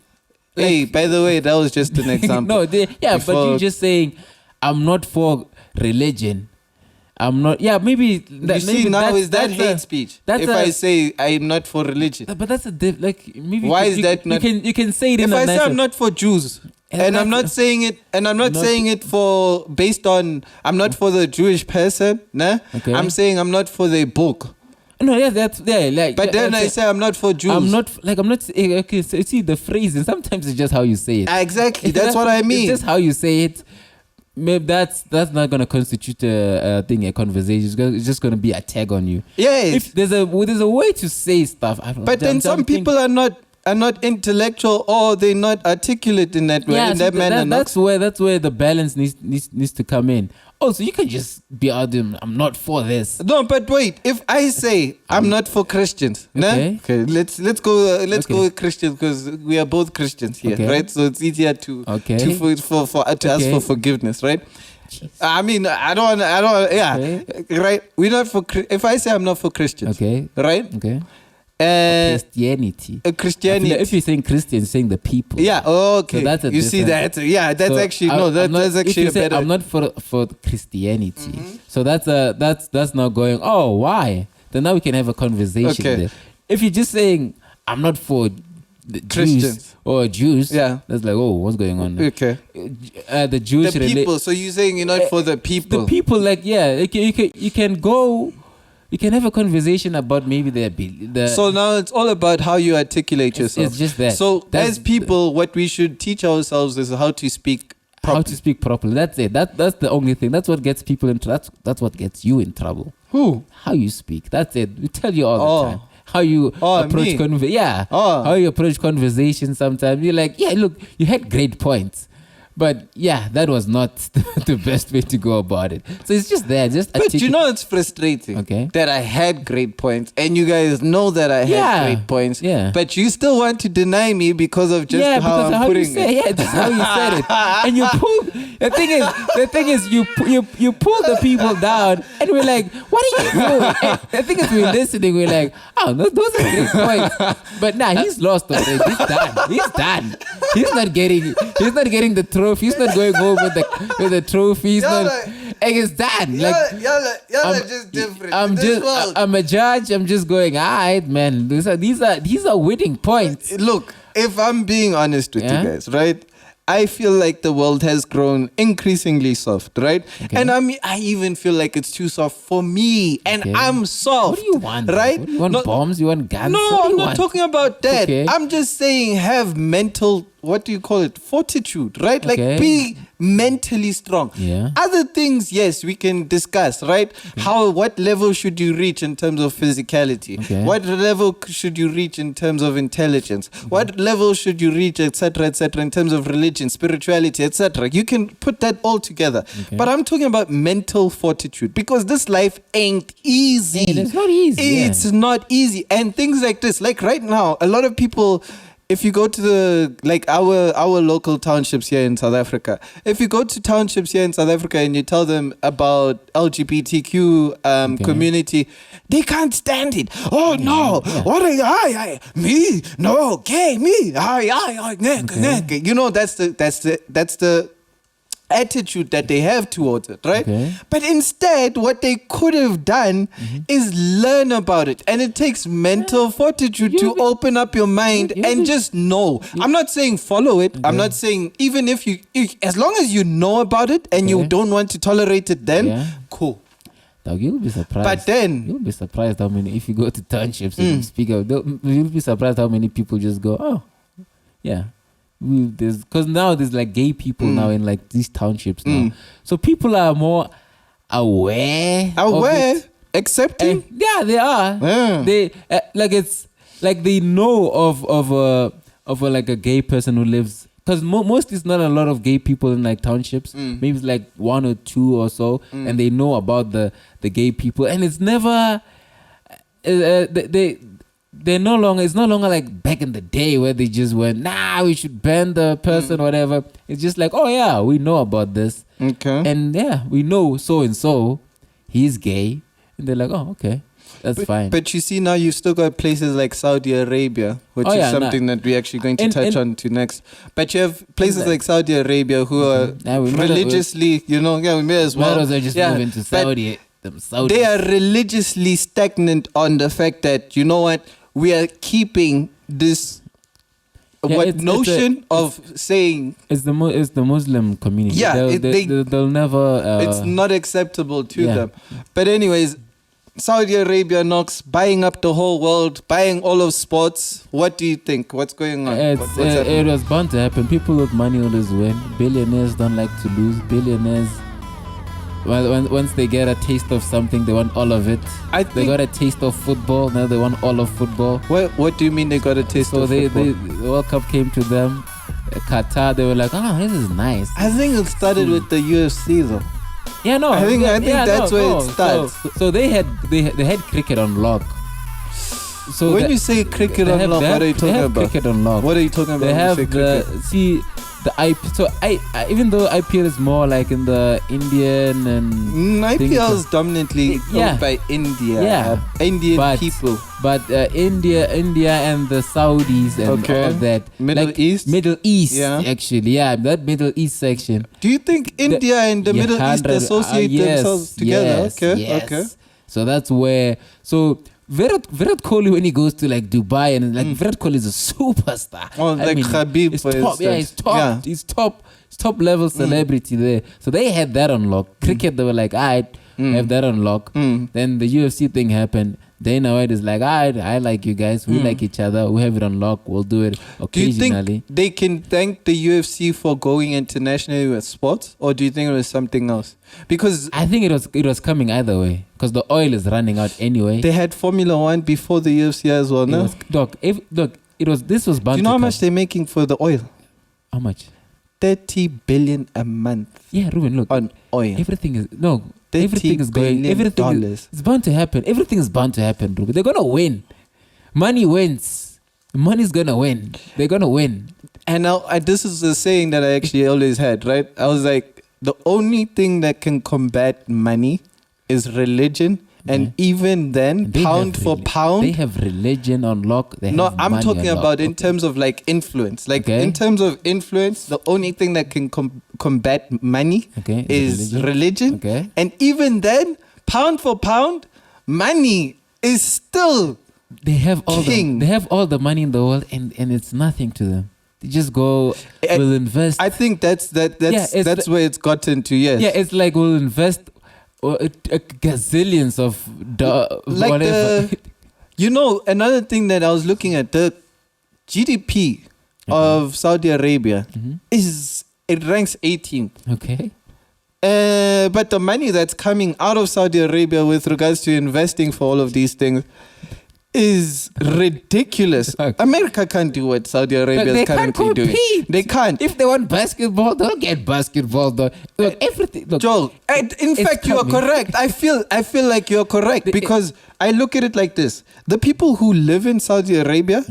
Hey, by the way, that was just an example. but you're just saying, I'm not for religion. I'm not. Yeah, maybe. Is that hate speech? If I say I'm not for religion, but that's a maybe. Why is that not? You can say it in a a nicer. If I say I'm not for Jews, and I'm not saying it, and I'm not saying it for based on I'm not for the Jewish person, nah. Okay. I'm saying I'm not for the book. No, that's like. But then I say I'm not for Jews. I'm not. Okay, so see the phrasing. Sometimes it's just how you say it. Exactly. That's what I mean. It's just how you say it. Maybe that's not gonna constitute a conversation. It's just gonna be a tag on you. Yes. If there's a way to say stuff. But then some people are not. not intellectual or they're not articulate in that way, in that manner. That's where the balance needs to come in. Also, you can just be out there, I'm not for this. No, but wait. If I say I'm not for Christians, okay, let's go with Christians because we are both Christians here, right? So it's easier to ask for forgiveness, right? Jeez. I mean, I don't, right? We're not for. If I say I'm not for Christians, right? Okay. Christianity. Christianity. If you're saying Christian, you're saying the people. Yeah. Okay. So that's a you see that? Yeah. That's so actually that's actually if you say, I'm not for Christianity. So that's not going. Oh, why? Then now we can have a conversation there. If you're just saying I'm not for the Christians or Jews, that's like, oh, what's going on? Okay. The Jewish people. So you're saying you're not for the people. The people, like, you can go. You can have a conversation about maybe the. So now it's all about how you articulate yourself. It's just that. So as people, what we should teach ourselves is how to speak properly. How to speak properly. That's it. That's the only thing. That's what gets people in trouble. That's what gets you in trouble. Who? How you speak. That's it. We tell you all the time. How you approach how you approach conversation sometimes. You're like, look, you had great points. But that was not the best way to go about it. So it's just there. But you know it's frustrating that I had great points and you guys know that I had great points. Yeah. But you still want to deny me because of just how I'm putting it. Yeah, just how you said it. And you pull. The thing is, you pull the people down, and we're like, what are you doing? And the thing is, we're listening. We're like, oh, those are great points. But he's lost already. He's done. He's not getting the trophy. He's not going home with the trophy. He's it's done. Y'all are just different. I'm a judge. I'm just going, all right, man. These are winning points. Look, if I'm being honest with you guys, right? I feel like the world has grown increasingly soft, right? Okay. And I even feel like it's too soft for me, and I'm soft. What do you want? Right? You want bombs? You want guns? No, I'm not talking about that. Okay. I'm just saying have mental, what do you call it? Fortitude, right? Like be mentally strong. Yeah. Other things, yes, we can discuss, right? What level should you reach in terms of physicality? Okay. What level should you reach in terms of intelligence? What level should you reach, etc., in terms of religion, spirituality, etc.? You can put that all together. Okay. But I'm talking about mental fortitude because this life ain't easy. It's not easy. It's not easy. And things like this, like right now, a lot of people, if you go to our local townships here in South Africa, if you go to townships here in South Africa and you tell them about LGBTQ community, they can't stand it. Oh no! What are you? Me? No, gay? Me? You know that's the attitude that they have towards it, right? But instead, what they could have done is learn about it, and it takes mental fortitude to open up your mind and just know. I'm not saying follow it. I'm not saying even if you as long as you know about it and you don't want to tolerate it, then cool. Dog, you'll be surprised. But then you'll be surprised how many, if you go to townships and you speak out, you'll be surprised how many people just go, oh, yeah. Because now there's like gay people now in like these townships now. So people are more aware, accepting. They are. They it's like they know of like a gay person who lives. Because most is not a lot of gay people in like townships. Maybe it's like one or two or so, and they know about the gay people, and it's never they're no longer. It's no longer like back in the day where they just went, we should ban the person, whatever. It's just like, oh yeah, we know about this, and we know so and so, he's gay, and they're like, oh okay. That's fine. But you see now you've still got places like Saudi Arabia, which is something that we're actually going to touch on to next. But you have places like Saudi Arabia who are religiously, we may as well. Just move into Saudi. They are religiously stagnant on the fact that, you know what, we are keeping this notion of saying it's the Muslim community. They'll never. It's not acceptable to them. But anyways, Saudi Arabia, Knox, buying up the whole world, buying all of sports. What do you think? What's going on? It was bound to happen. People with money always win. Billionaires don't like to lose. Billionaires Once they get a taste of something, they want all of it. They got a taste of football, now they want all of football. What do you mean they got a taste of football? The World Cup came to them. Qatar, they were like, this is nice. I think it started with the UFC though. Yeah, no. I think that's where it starts. So they had cricket on lock. So when you say cricket on lock, what are you talking about? Cricket on lock. What are you talking about? They have the IP. So I even though IPL is more like in the Indian and IPL is dominantly owned by India. Indian people. But India and the Saudis and all that. Middle East, actually, that Middle East section. Do you think India and the Middle East associate themselves together? Okay. So that's where. So Virat Kohli, when he goes to like Dubai and like Virat Kohli is a superstar. Khabib, he's top. Yeah, he's top. Yeah. He's top level celebrity there. So they had that on lock. Cricket, they were like, have that on lock. Then the UFC thing happened. Dana White is like, I like you guys. We like each other. We have it on lock. We'll do it occasionally. Do you think they can thank the UFC for going internationally with sports, or do you think it was something else? Because I think it was coming either way. Because the oil is running out anyway. They had Formula One before the UFC as well, no? This was bound. Do you know how much they're making for the oil? How much? 30 billion a month. Yeah, Ruben, look. On oil. Everything is going. It's bound to happen. Everything is bound to happen, Ruben. They're gonna win. Money wins. Money's gonna win. They're gonna win. And now this is a saying that I actually always had, right? I was like, the only thing that can combat money is religion. And even then, pound for pound, they have religion on lock. I'm talking about in terms of like influence. Like in terms of influence, the only thing that can combat money is religion. Okay. And even then, pound for pound, money is still they have all king. They have all the money in the world, and it's nothing to them. They just go, we'll invest. I think that's where it's gotten to. Yes. Yeah, it's like we'll invest. Gazillions of whatever. Another thing that I was looking at, the GDP of Saudi Arabia it ranks 18th. Okay. But the money that's coming out of Saudi Arabia with regards to investing for all of these things is ridiculous. America can't do what Saudi Arabia is currently doing. They can't. If they want basketball, they'll get basketball. Look, everything. Look, Joel, in fact, you are correct. I feel like you're correct because I look at it like this: the people who live in Saudi Arabia,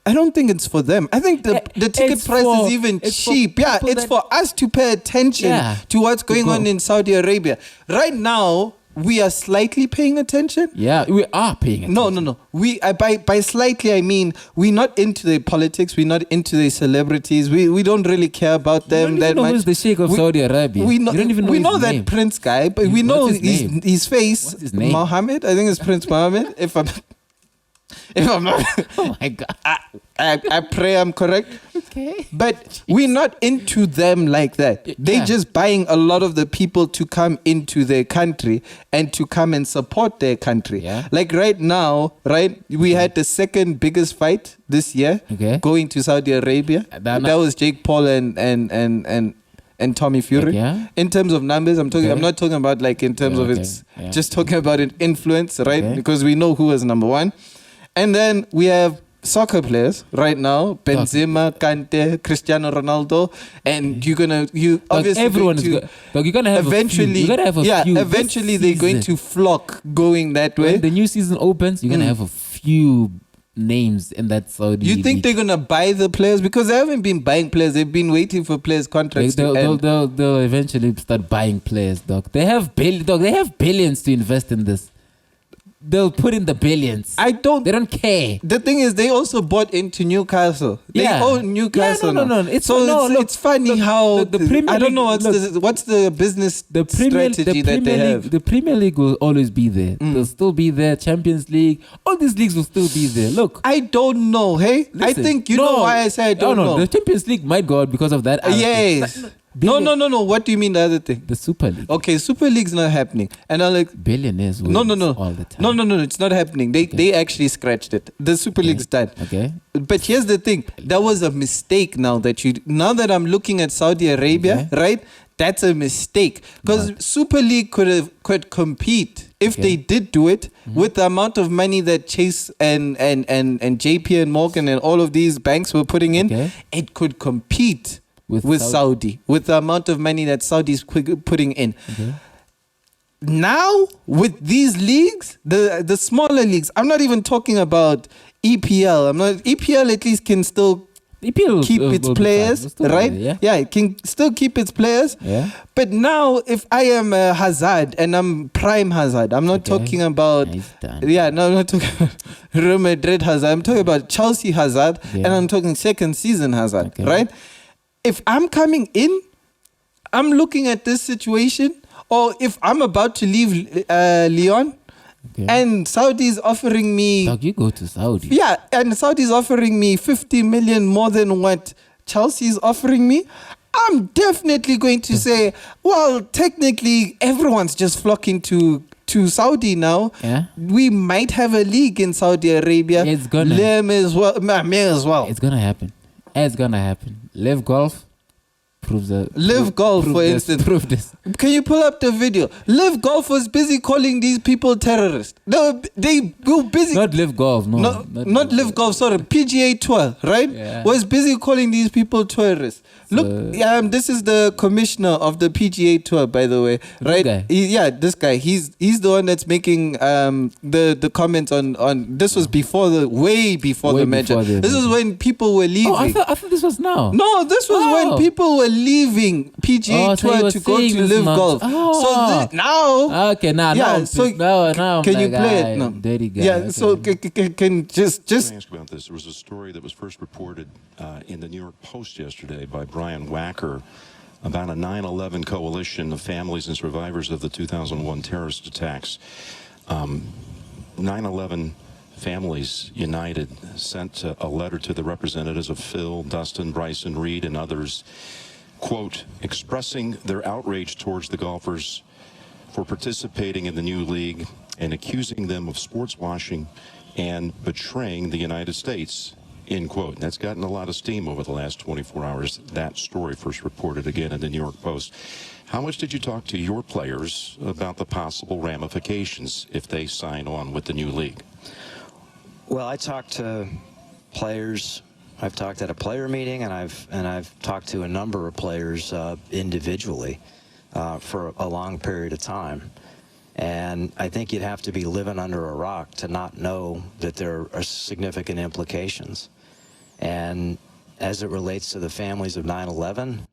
I don't think it's for them. I think the ticket price is even cheap. It's for us to pay attention to what's going on in Saudi Arabia right now. We are slightly paying attention. Yeah, we are paying attention. No. We by slightly I mean we're not into the politics. We're not into the celebrities. We don't really care about them that much. Who's the Sheikh of Saudi Arabia? We don't even know. We know that name. Prince guy, but we know his face. What's his name? Mohammed. I think it's Prince Mohammed. If I'm not, oh my God, I pray I'm correct. Okay, but we're not into them like that. They're just buying a lot of the people to come into their country and to come and support their country. Yeah. Like right now, we had the second biggest fight this year going to Saudi Arabia. That was Jake Paul and Tommy Fury. Yeah. In terms of numbers, I'm not talking about like in terms of its just talking about it influence, right? Okay. Because we know who is number one. And then we have soccer players right now: Benzema, Kante, Cristiano Ronaldo, and you obviously everyone you're gonna have eventually. Eventually they're going to flock going that way. When the new season opens, you're gonna have a few names in that Saudi. You think they're gonna buy the players because they haven't been buying players? They've been waiting for players' contracts. They'll eventually start buying players, dog. They have billions to invest in this. They'll put in the billions. They don't care. The thing is, they also bought into Newcastle. They own Newcastle. No. It's funny how the Premier I don't know League, what's the business strategy that they have. The Premier League will always be there. They'll still be there. Champions League, all these leagues will still be there. Look, I don't know. Hey, listen, I think know why I say I don't know. The Champions League might go out because of that. Yes. No. What do you mean the other thing? The Super League. Okay, Super League's not happening. And I'm like, billionaires will all the time. No, it's not happening. They actually scratched it. The Super League's done. Okay. But here's the thing. That was a mistake now that I'm looking at Saudi Arabia, right? that's a mistake. Because Super League could compete if they did do it with the amount of money that Chase and JP and Morgan and all of these banks were putting in. It could compete with Saudi, with the amount of money that Saudi's putting in. Now, with these leagues, the smaller leagues, I'm not even talking about EPL. EPL at least can still keep its players, right? It can still keep its players. But now, if I am Hazard and I'm prime Hazard, I'm not talking about I'm not talking about Real Madrid Hazard. I'm talking about Chelsea Hazard, and I'm talking second season Hazard, right? If I'm coming in, I'm looking at this situation, or if I'm about to leave Lyon. And Saudi's offering me... Dog, you go to Saudi. Yeah, and Saudi's offering me 50 million more than what Chelsea's offering me. I'm definitely going to say, well, technically, everyone's just flocking to Saudi now. We might have a league in Saudi Arabia. It's gonna. May as well. It's gonna happen. Live Golf proves that. Live Golf, for instance. Prove this. Can you pull up the video? Live Golf was busy calling these people terrorists. No, they were busy. Not Live Golf, no. Not Live Golf, sorry. PGA Tour, right? Was busy calling these people terrorists. Look, this is the commissioner of the PGA Tour, by the way, right? This guy. He's the one that's making the comments on. This was way before the major. This is when people were leaving. I thought this was now. No, this was when people were leaving PGA Tour to go to Live Golf. Now. Okay, now. So now. Can you play it? No. Dirty guy. Yeah. So can just. Let me ask about this. There was a story that was first reported in the New York Post yesterday by Brian Wacker about a 9/11 coalition of families and survivors of the 2001 terrorist attacks. 9/11 Families United sent a letter to the representatives of Phil, Dustin, Bryson, Reed, and others, quote, expressing their outrage towards the golfers for participating in the new league and accusing them of sports washing and betraying the United States, end quote. And that's gotten a lot of steam over the last 24 hours. That story first reported again in the New York Post. How much did you talk to your players about the possible ramifications if they sign on with the new league? Well, I talked to players. I've talked at a player meeting, and I've talked to a number of players individually for a long period of time. And I think you'd have to be living under a rock to not know that there are significant implications. And as it relates to the families of 9/11,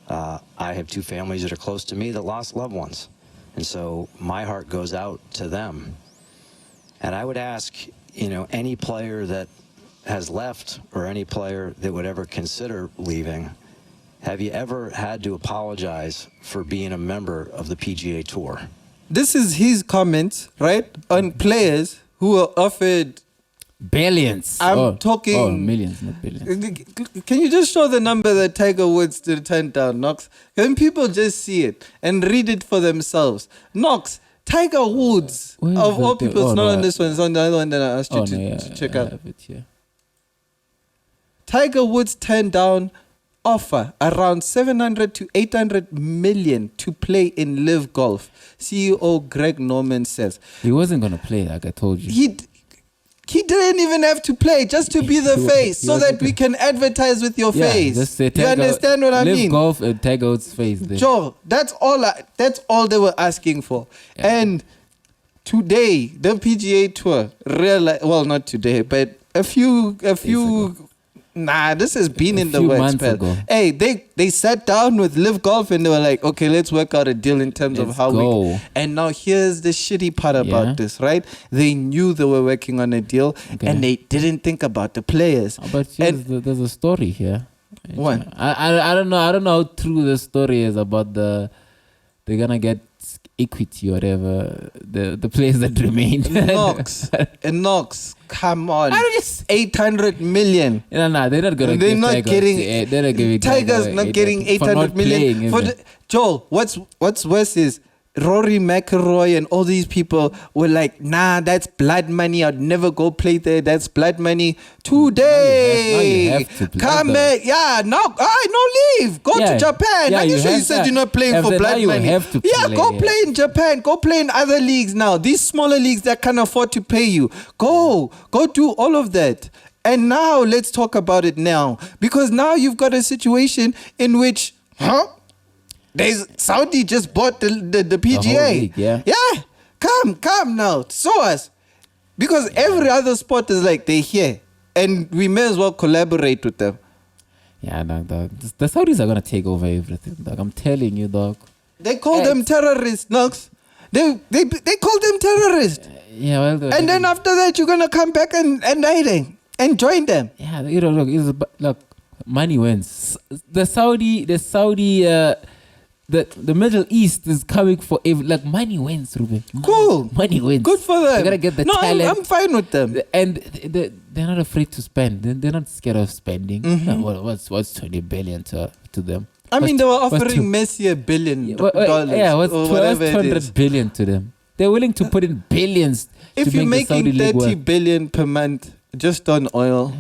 I have two families that are close to me that lost loved ones. And so my heart goes out to them. And I would ask, any player that has left or any player that would ever consider leaving, have you ever had to apologize for being a member of the PGA Tour? This is his comments, right, on players who are offered billions. I'm talking millions, not billions. Can you just show the number that Tiger Woods turned down, Knox? Can people just see it and read it for themselves? Knox, Tiger Woods, of all people, it's not on this one, it's on the other one that I asked you to check out. Tiger Woods turned down offer around 700 to 800 million to play in Live Golf. CEO Greg Norman says. He wasn't going to play, like I told you. He didn't even have to play just to be the face so that we can advertise with your face. Just say you understand what I mean? Live Golf and Tiger Woods' face there. Joe, that's all they were asking for. Yeah. And today, the PGA Tour realized, well, not today, but a few this has been in the works. Hey, they sat down with Live Golf and they were like, okay, let's work out a deal in terms of how we. And now here's the shitty part about this, right? They knew they were working on a deal and they didn't think about the players. But there's a story here. What? I don't know. I don't know how true the story is about they're gonna get equity or whatever, the players that remain. Knox, come on. 800 million. No, they're not gonna they're not Tiger. getting They're not giving Tiger's not getting 800 million. Joel, what's worse is Rory McIlroy and all these people were like, nah, that's blood money. I'd never go play there. That's blood money. Today, now you have to play come back. Yeah, no leave. Go to Japan. Yeah, Are you sure you said you're not playing for blood money? Have to yeah, go play in Japan. Go play in other leagues now. These smaller leagues that can afford to pay you. Go do all of that. And now let's talk about it now. Because now you've got a situation in which, there's Saudi just bought the PGA. The whole league, yeah. Come now. Show us. Because every other sport is like, they're here. And we may as well collaborate with them. Yeah, dog. The Saudis are going to take over everything, dog. I'm telling you, dog. They call them terrorists, Knox. They call them terrorists. Yeah, well... And then after that, you're going to come back and hiding and join them. Yeah, you know, look, money wins. The Middle East is coming for money wins, Ruben. Cool. Money wins. Good for them. They gotta get the talent. I'm fine with them. And they're not afraid to spend. They're not scared of spending. What's 20 billion to them? I mean, they were offering Messi $1 billion. Yeah, what's 200 billion to them? They're willing to put in billions. If you're making 30 billion per month just on oil,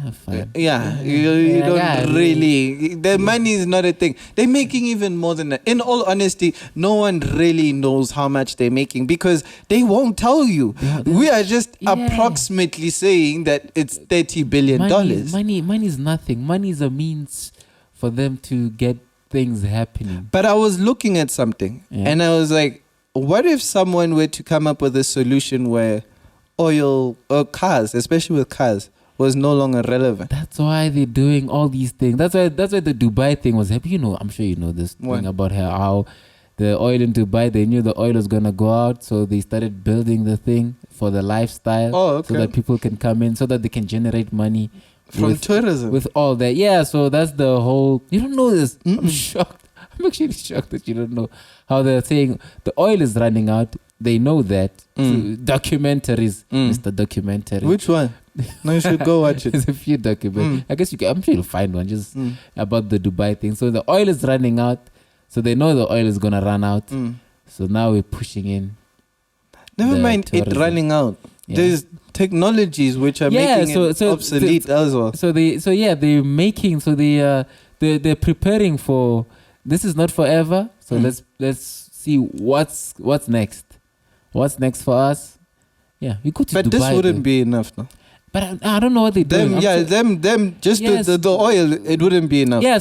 you don't really. The money is not a thing. They're making even more than that. In all honesty, no one really knows how much they're making because they won't tell you. We are just approximately saying that it's $30 billion. Money is nothing. Money is a means for them to get things happening. But I was looking at something and I was like, what if someone were to come up with a solution where oil or cars, especially with cars, was no longer relevant? That's why they're doing all these things. That's why the Dubai thing was happening. You know, I'm sure you know this thing about how the oil in Dubai, they knew the oil was going to go out, so they started building the thing for the lifestyle so that people can come in, so that they can generate money from tourism. With all that. Yeah, so that's the whole... You don't know this. I'm shocked. I'm actually shocked that you don't know how they're saying the oil is running out. They know that. Documentaries. Mr. Documentary. Which one? No, you should go watch it. There's a few documentaries. I guess I'm sure you'll find one just about the Dubai thing. So the oil is running out. So they know the oil is going to run out. So now we're pushing in. Never mind tourism. It running out. Yeah. There's technologies which are making it obsolete as well. They're making... So they're preparing for... This is not forever. So let's see what's next. What's next for us? Yeah, we go to Dubai. But this wouldn't be enough, no? But I don't know what they do. The oil, it wouldn't be enough. Yeah,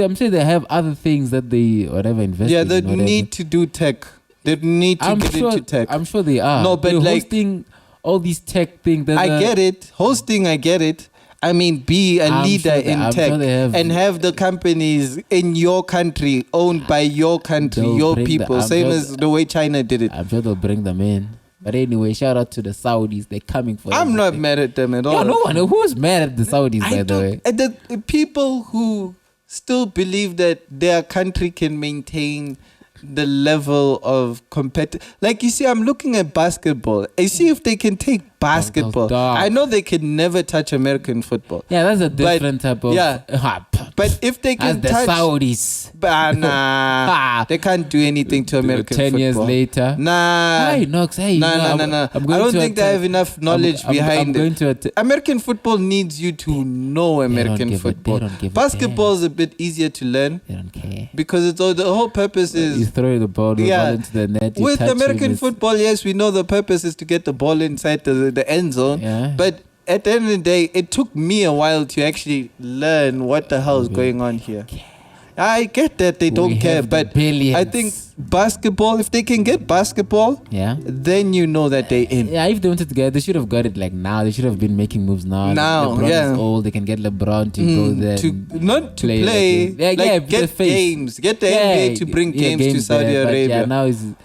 I'm sure they have other things that they invest in. Yeah, they need to do tech. They need to get into tech. I'm sure they are. No, but they're hosting all these tech things. I get it. Hosting, I get it. I mean, be a leader in tech and have the companies in your country owned by your country, your people, same as the way China did it. I'm sure they'll bring them in. But anyway, shout out to the Saudis. They're coming for I'm not mad at them at all. Yeah, no one. Who's mad at the Saudis, by the way? The people who still believe that their country can maintain the level of like you see, I'm looking at basketball. I see if they can take basketball. I know they can never touch American football. Yeah, that's a different type of... But if they can touch... the Saudis. Nah, they can't do anything to American 10 football. 10 years later. Nah. Hey, Knox, hey. No. I don't think they have enough knowledge behind it. American football needs you to know American football. Basketball is a bit easier to learn. They don't care. Because the whole purpose is... You throw the ball into the net. With American football, yes, we know the purpose is to get the ball inside the end zone. Yeah. But at the end of the day, it took me a while to actually learn what the hell is going on here. I get that they don't care, but I think basketball, if they can get basketball, then you know that they're in. Yeah, if they wanted to get, they should have got it like now. They should have been making moves now. LeBron is old. They can get LeBron to go there. Not to play. Get games. Get the NBA to bring games to Saudi Arabia. Yeah, now is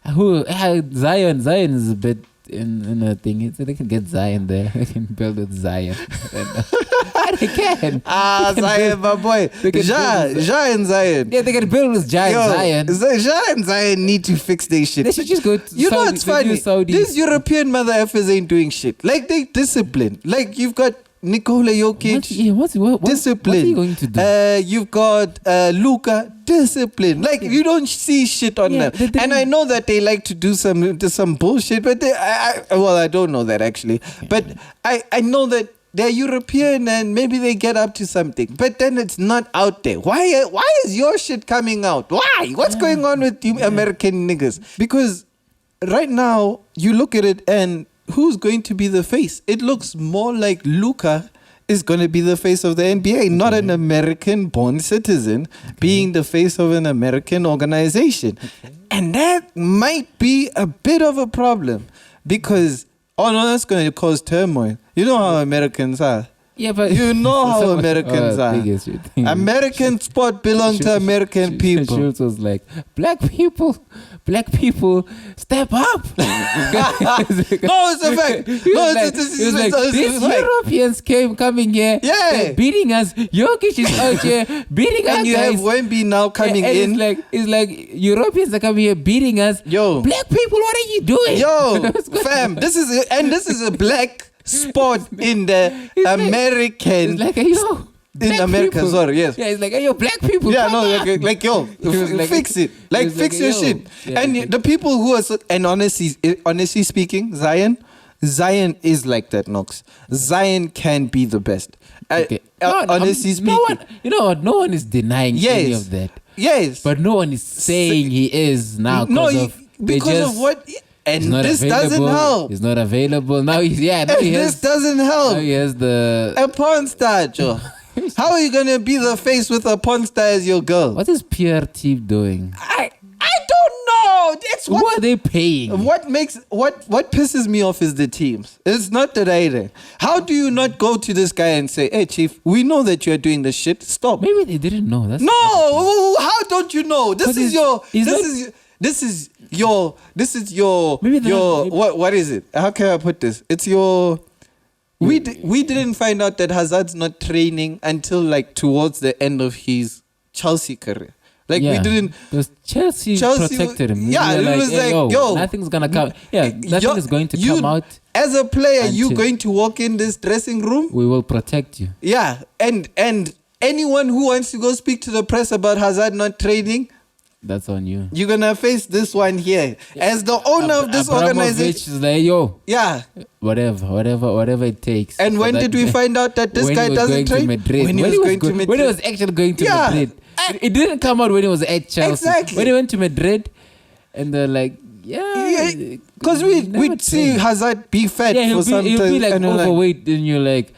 Zion is a bit in a thing. So they can get Zion there. They can build with Zion. They can. Zion, my boy. Ja and Zion. Yeah, they can build with Zion. Ja and Zion need to fix their shit. They should just go to what's funny? These European mother effers ain't doing shit. Like, they discipline. Like, you've got Nikola Jokic. What's Discipline. he going to do? You've got Luka. Discipline. Like you don't see shit on them. And I know that they like to do some bullshit, but I don't know that actually. But I know that they're European and maybe they get up to something. But then it's not out there. Why is your shit coming out? Why? What's going on with you American niggas? Because right now you look at it and who's going to be the face? It looks more like Luka is going to be the face of the NBA, not an American-born citizen being the face of an American organization. And that might be a bit of a problem because, that's going to cause turmoil. You know how Americans are. Yeah, but you know how Americans are. American sport belongs to American people. Schultz was like, black people, step up. No, it's a fact. These Europeans coming here, they're beating us. Jokic is out here beating us. And you have Wemby now coming in. It's like Europeans are coming here beating us. Yo, black people, what are you doing? Yo, fam, this is a black sport in the American. It's like, yo, in America, people. Sorry, yes. Yeah, it's like, yo, black people. Yeah, no, like yo, fix it. Like, fix your shit. Yeah, and the people who are, and honestly speaking, Zion is like that, Knox. Zion can be the best. Okay. Honestly speaking. No one is denying any of that. Yes. But no one is saying he is now because of what... And this doesn't help. He's not available. Now this doesn't help. Now he has a porn star, Joe. How are you going to be the face with a porn star as your girl? What is PR team doing? I don't know. Who are they paying? What pisses me off is the teams. It's not the rating. How do you not go to this guy and say, hey, chief, we know that you're doing this shit. Stop. Maybe they didn't know. How don't you know? This is your what is it? How can I put this? It's your we didn't find out that Hazard's not training until like towards the end of his Chelsea career. Like we didn't. Because Chelsea protected him. Yeah, it was like, yo, nothing's gonna come. Yeah, nothing is going to come out. As a player, you going to walk in this dressing room. We will protect you. Yeah, and anyone who wants to go speak to the press about Hazard not training. That's on you. You're gonna face this one here. As the owner of this organization. Is like, yo. Yeah. Whatever it takes. And when did we find out that this guy doesn't train? When he was going to Madrid. When he was actually going to Madrid. It didn't come out when he was at Chelsea. Exactly. When he went to Madrid, and they're like, because we'd see Hazard be fat for some time. He'll be like overweight, and you're like,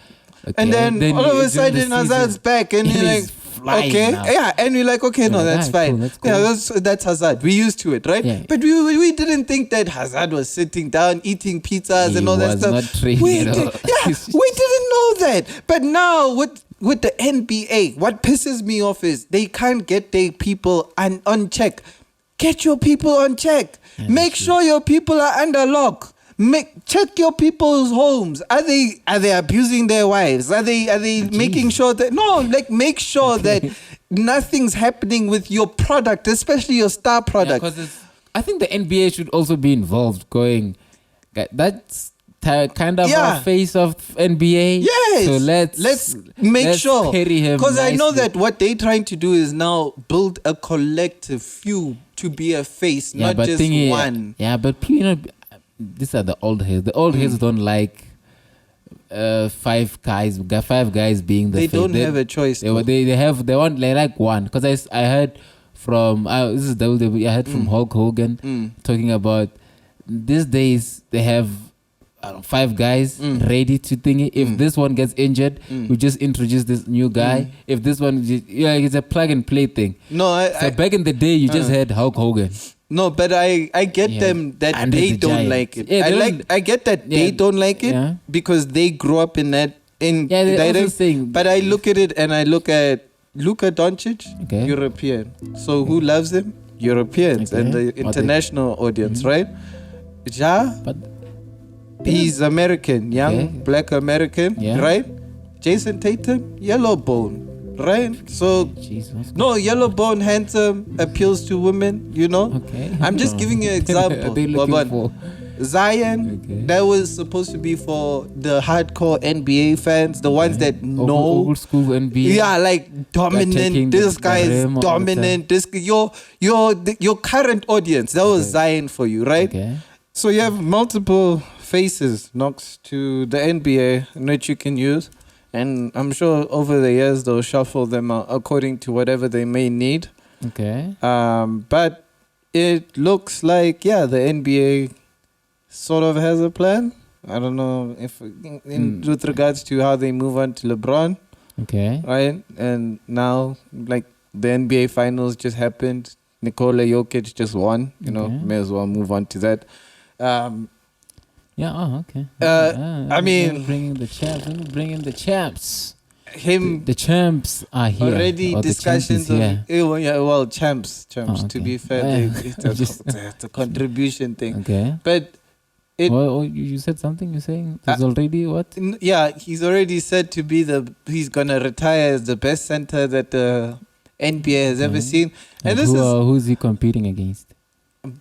okay. And then all of a sudden Hazard's back, and you're like, okay, now. And we're like, okay, no, that's fine. Cool, that's cool. Yeah, that's Hazard. We used to it, right? Yeah. But we didn't think that Hazard was sitting down, eating pizzas and all that stuff. Not training at all. We didn't know that. But now with the NBA, what pisses me off is they can't get their people on check. Get your people on check. Yeah, make sure your people are under lock. Check your people's homes. Are they abusing their wives? Are they making sure that make sure that nothing's happening with your product, especially your star product. Because I think the NBA should also be involved. That's kind of a face of NBA. Yes. So let's make sure. Because I know that what they're trying to do is now build a collective few to be a face, not just one. Yeah, but these are the old heads. The old heads don't like five guys being the face. They don't have a choice. They want like one. Because I heard from this is WWE. I heard from Hulk Hogan talking about these days they have 5 guys ready to thingy. If this one gets injured, we just introduce this new guy. If this one, it's a plug and play thing. No, back in the day, you just had Hulk Hogan. No, but I get them that and they don't like it. Yeah, I get that they don't like it because they grew up in that but I look at it and I look at Luka Doncic, European. So who loves him? Europeans and the international audience, right? Ja, he's American, young, black American, right? Jason Tatum, yellow bone. Right? So, yellow bone, handsome, appeals to women, you know? Okay. I'm just giving you an example. Are they looking for Zion, Okay. that was supposed to be for the hardcore NBA fans, the ones that know. old school NBA. Yeah, like dominant. taking This the guy is rim all the dominant. This your current audience. That was Zion for you, right? Okay. So you have multiple faces, Knox, to the NBA that you can use, and I'm sure over the years they'll shuffle them out according to whatever they may need. Okay. But it looks like the NBA sort of has a plan. I don't know if with regards to how they move on to LeBron, Okay. right? And now, like, the NBA finals just happened. Nikola Jokic just won. You know, Okay. may as well move on to that. Yeah. Oh, okay. I mean, bringing the champs. Bringing the champs. him The champs are here. already Or the champ is discussions of here. champs. Oh, To okay. be fair, it's a contribution thing. Okay. But You said something. You're saying there's already what? he's already said to be he's gonna retire as the best center that the NBA has ever seen. And this is who's he competing against?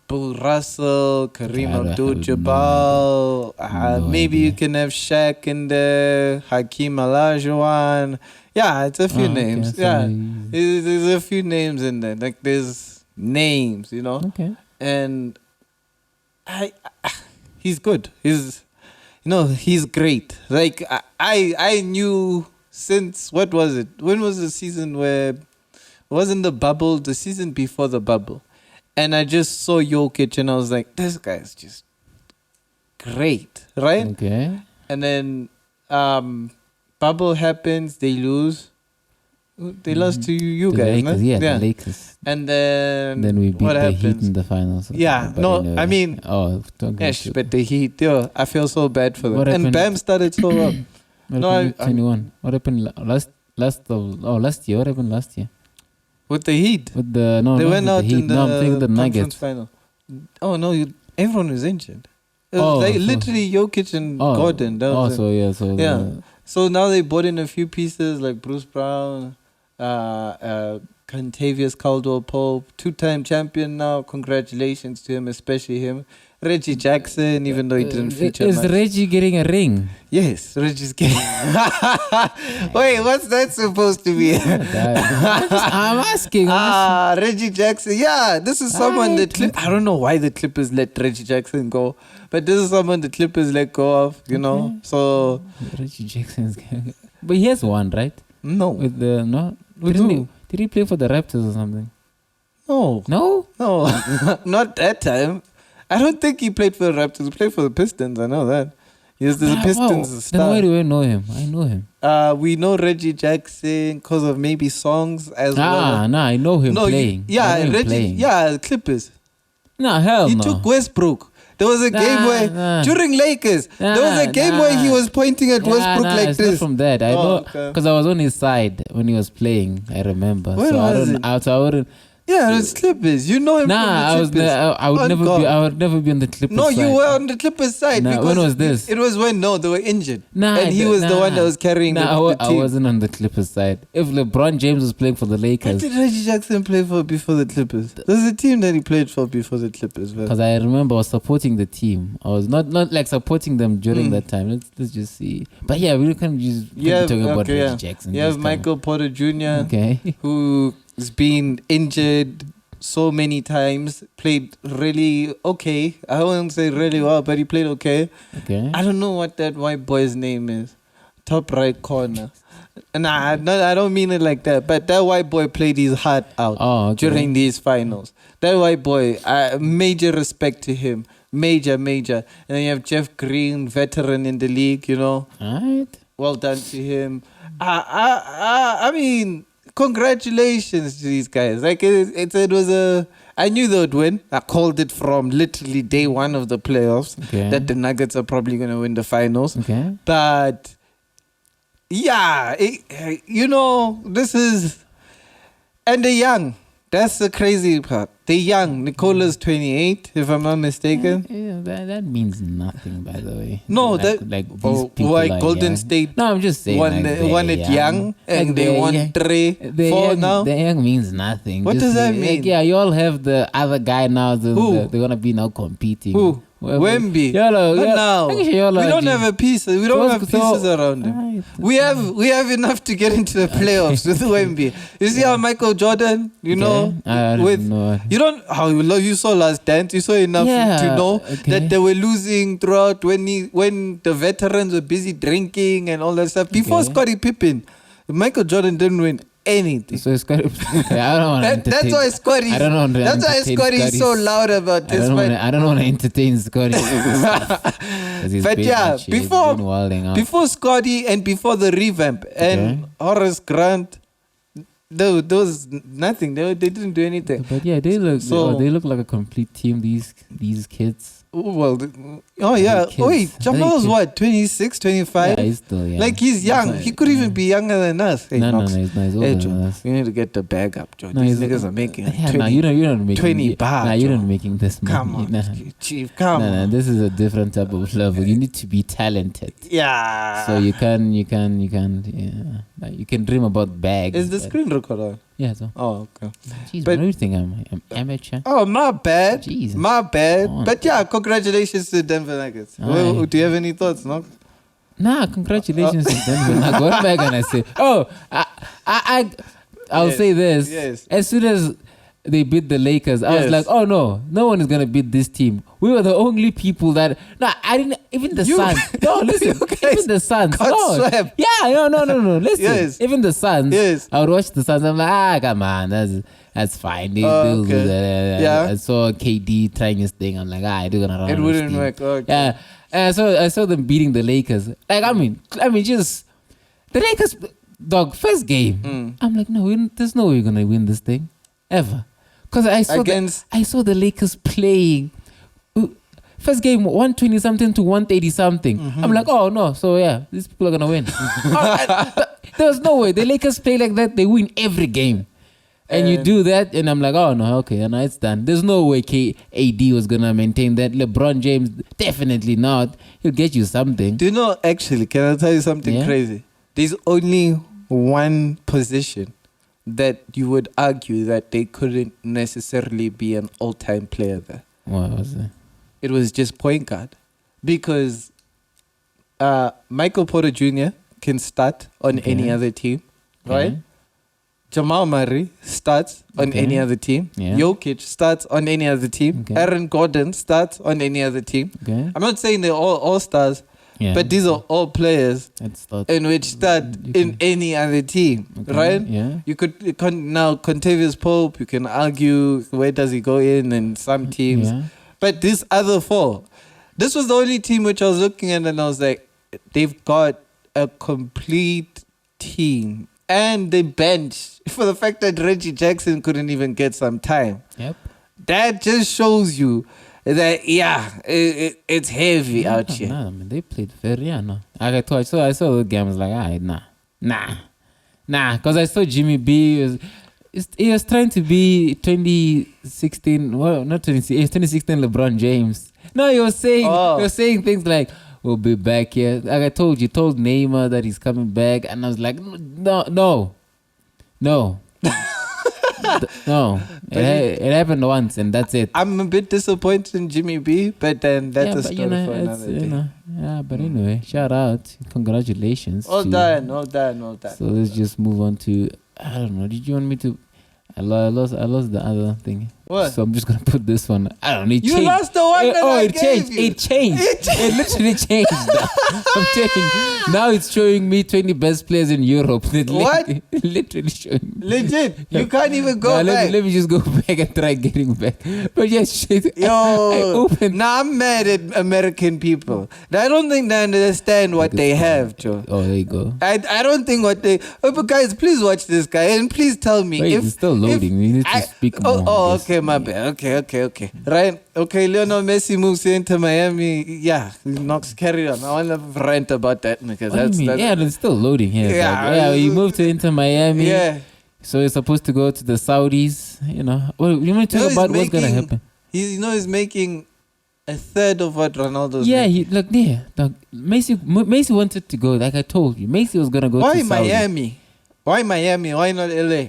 Bill Russell, Kareem I have Abdul-Jabbar. No Maybe you idea. can have Shaq in there, Hakeem Olajuwon. Yeah, it's a few names. Okay, so Yeah, he's- there's a few names in there. Like there's names, you know. Okay. And he's good. He's great. Like I knew since what was it? When was the season where wasn't the bubble? The season before the bubble, and I just saw Jokic and I was like, this guy's just great, right? Okay. And then bubble happens, they lose. They lost to you The guys, Lakers, no? yeah, the Lakers. And then Then we beat what the Heat happens? in the finals. Yeah, But no, anyway. I mean, don't go Yes, to- but the Heat, I feel so bad for them. What And happened- Bam started so well. What No, happened with I- 21? What happened last year? What happened last year? With the Heat. With the no, They not went with out the Heat. in the, No, I'm thinking the conference Nuggets. final. Oh, no, everyone was injured. It was Oh, like so- literally Jokic and Gordon. That was it. so yeah, so Yeah. the- So now they bought in a few pieces like Bruce Brown, Contavious Caldwell-Pope, 2-time champion now. Congratulations to him, especially him. Reggie Jackson, even though he didn't feature Is much. Reggie getting a ring? Yes, Reggie's getting. Wait, what's that supposed to be? I'm asking. Reggie Jackson. Yeah, this is someone I don't know why the Clippers let Reggie Jackson go, but this is someone the Clippers let go of, you know. So Reggie Jackson's. But he has one, right? no, With the no. With Didn't who? he, did he play for the Raptors or something? no, No. not that time. I don't think he played for the Raptors. He played for the Pistons. I know that. He was the Pistons Then why star. do I know him? I know him. We know Reggie Jackson because of maybe songs as well. No, I know him playing. I know him Reggie. playing. Yeah, Clippers. No, hell He no. took Westbrook. There was a game where during Lakers, there was a game where he was pointing at Westbrook like it's this. Not from that. I Oh, know okay. because I was on his side when he was playing. I remember. When so was it? I wouldn't. Yeah, it was Clippers. You know him from the Clippers. I would Oh, never God. be. I would never be on the Clippers. No, side. you were on the Clippers side. Nah, because when was this? It was when they were injured. Nah, and he was the one that was carrying the I team. wasn't on the Clippers side. If LeBron James was playing for the What Lakers, did Reggie Jackson play for before the Clippers? There's a team that he played for before the Clippers. Well. because I remember I was supporting the team. I was not like supporting them during Mm. that time. Let's just see. But yeah, we can just You have, talking about okay, Reggie Jackson. You have Just come on. Michael Porter Jr., Okay. who's been injured so many times, played really okay. I wouldn't say really well, but he played okay. Okay. I don't know what that white boy's name is. Top right corner. Nah, I don't mean it like that. But that white boy played his heart out Okay. during these finals. That white boy, major respect to him. Major. And then you have Jeff Green, veteran in the league, you know. Alright. Well done to him. I mean, congratulations to these guys. Like it was I knew they would win. I called it from literally day one of the playoffs Okay. that the Nuggets are probably going to win the finals. Okay. But yeah, this is, and they're young. That's the crazy part. They're young. Nicola's 28, if I'm not mistaken. Yeah, that means nothing, by the way. No, like, that like these people like are Golden young. State No, I'm just saying. won, like, they're won it young, and Like, they they're won young. 3, They're 4 young, now. The young means nothing. What Just does that like, mean? yeah, you all have the other guy now. Who? They're gonna be now competing. Who? Wemby. Not now. We don't have a piece. We don't have pieces around him. We have enough to get into the playoffs with Wemby. You see how Michael Jordan, you know, you saw Last Dance. You saw enough to know that they were losing throughout when the veterans were busy drinking and all that stuff. Before Scottie Pippen, Michael Jordan didn't win anything. So Scotty, I don't want to that's why Scotty. That's why Scotty is so loud about this. I don't want to entertain Scotty. But yeah, before Scotty and before the revamp and Horace Grant, there was nothing. They didn't do anything. But yeah, they look like a complete team. These kids. Well, wait, Jamal's what, 26, 25? Yeah, he's still young. Like, he's young. He could even be younger than us. Hey, no, he's not. He's older than us. You need to get the bag up, Joe. These niggas are making 20, you're not making 20 bars. Nah, you're not making this money. Come on, Chief, come on. Nah, this is a different type of level. You need to be talented. Yeah. So you can dream about bags. Is the screen recorder? Yeah, so. Oh, okay. Jeez, but what do you think? I'm amateur. Oh, my bad. Jeez. My bad. But yeah, congratulations to Denver Nuggets. Well, do you have any thoughts, no? Nah, congratulations to Denver Nuggets. What am I gonna say? I'll say this. Yes. As soon as they beat the Lakers, I was like, oh no one is gonna beat this team. We were the only people that. No, I didn't. Even the Suns. No, listen. Even the Suns. No. Yeah, no. Listen. Yes. Even the Suns. Yes. I would watch the Suns. I'm like, come on, that's fine. They'll do that. Yeah. I saw KD trying his thing. I'm like, they're gonna run. It wouldn't work. Okay. Yeah. So I saw them beating the Lakers. Like, I mean, just the Lakers. Dog, first game. I'm like, no, there's no way you're gonna win this thing, ever. Because I saw the Lakers playing. First game, 120 something to 130 something. I'm like, oh no, so yeah, these people are gonna win. There's no way. The Lakers play like that, they win every game. And you do that, and I'm like, oh no, okay, now it's done. There's no way AD was gonna maintain that. LeBron James, definitely not. He'll get you something. Do you know, actually, can I tell you something crazy? There's only one position that you would argue that they couldn't necessarily be an all-time player there. What was it? It was just point guard. Because Michael Porter Jr. can start on any other team, right? Jamal Murray starts on any other team. Jokic starts on any other team. Aaron Gordon starts on any other team. I'm not saying they're all stars, but these are all players in which start in any other team, right? Yeah. You could now Contavious Pope. You can argue where does he go in some teams, but these other four, this was the only team which I was looking at, and I was like, they've got a complete team, and they bench for the fact that Reggie Jackson couldn't even get some time. Yep. That just shows you that it's heavy out here. Nah, man, they played very no. I saw the game. I was like, nah, because I saw Jimmy B. He was trying to be 2016. Well, not 2016. 2016 LeBron James. No, he was saying things like, "We'll be back here." Like I told Neymar that he's coming back, and I was like, no. No, it happened once and that's it. I'm a bit disappointed in Jimmy B, but then that's a story for another day. Yeah, but anyway, shout out, congratulations. All done. So let's just move on to, I don't know, did you want me to? I lost the other thing. What? So I'm just gonna put this one. I don't need. You lost the one that I gave you. It changed. It literally changed. I'm telling you. Now it's showing me 20 best players in Europe. What? Literally showing me. Legit. You can't even go back. Let me just go back and try getting back. But yes, shit. Yo. Now I'm mad at American people. I don't think they understand what they have, Joe. Oh, there you go. I don't think what they. But guys, please watch this guy and please tell me. Wait, it's still loading. We need to speak more. Oh, okay, my bad. Okay. Right. Okay, Lionel Messi moves into Miami. Yeah, Knox, carry on. I want to rant about that because that's. Yeah, it's still loading here. Yeah, he moved to Inter Miami. Yeah. So he's supposed to go to the Saudis. You know, you want to talk about what's gonna happen? He's making a third of what Ronaldo's making. Yeah, Messi wanted to go. Like I told you, Messi was gonna go. Why to Miami? Why Miami? Why not LA?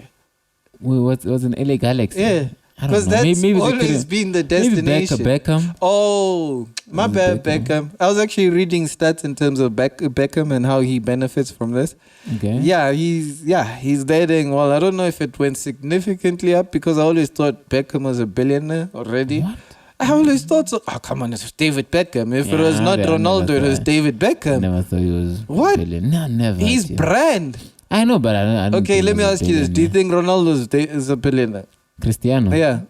Was in LA Galaxy? Yeah. I don't Because know. that's Maybe they always couldn't- been the Maybe destination. Beckham. Oh, my Was bad, it Beckham. I was actually reading stats in terms of Beckham and how he benefits from this. Okay. Yeah, he's dating. Well, I don't know if it went significantly up because I always thought Beckham was a billionaire already. What? I always thought so. Oh, come on, it's David Beckham. If it Yeah, was not I never Ronaldo, it was thought- David I Beckham. never thought he was What? billion. No, never. He's actually. brand. I know, but I don't Okay, think let me he was a ask you this: do you billionaire. think Ronaldo is a billionaire? Cristiano? Yeah.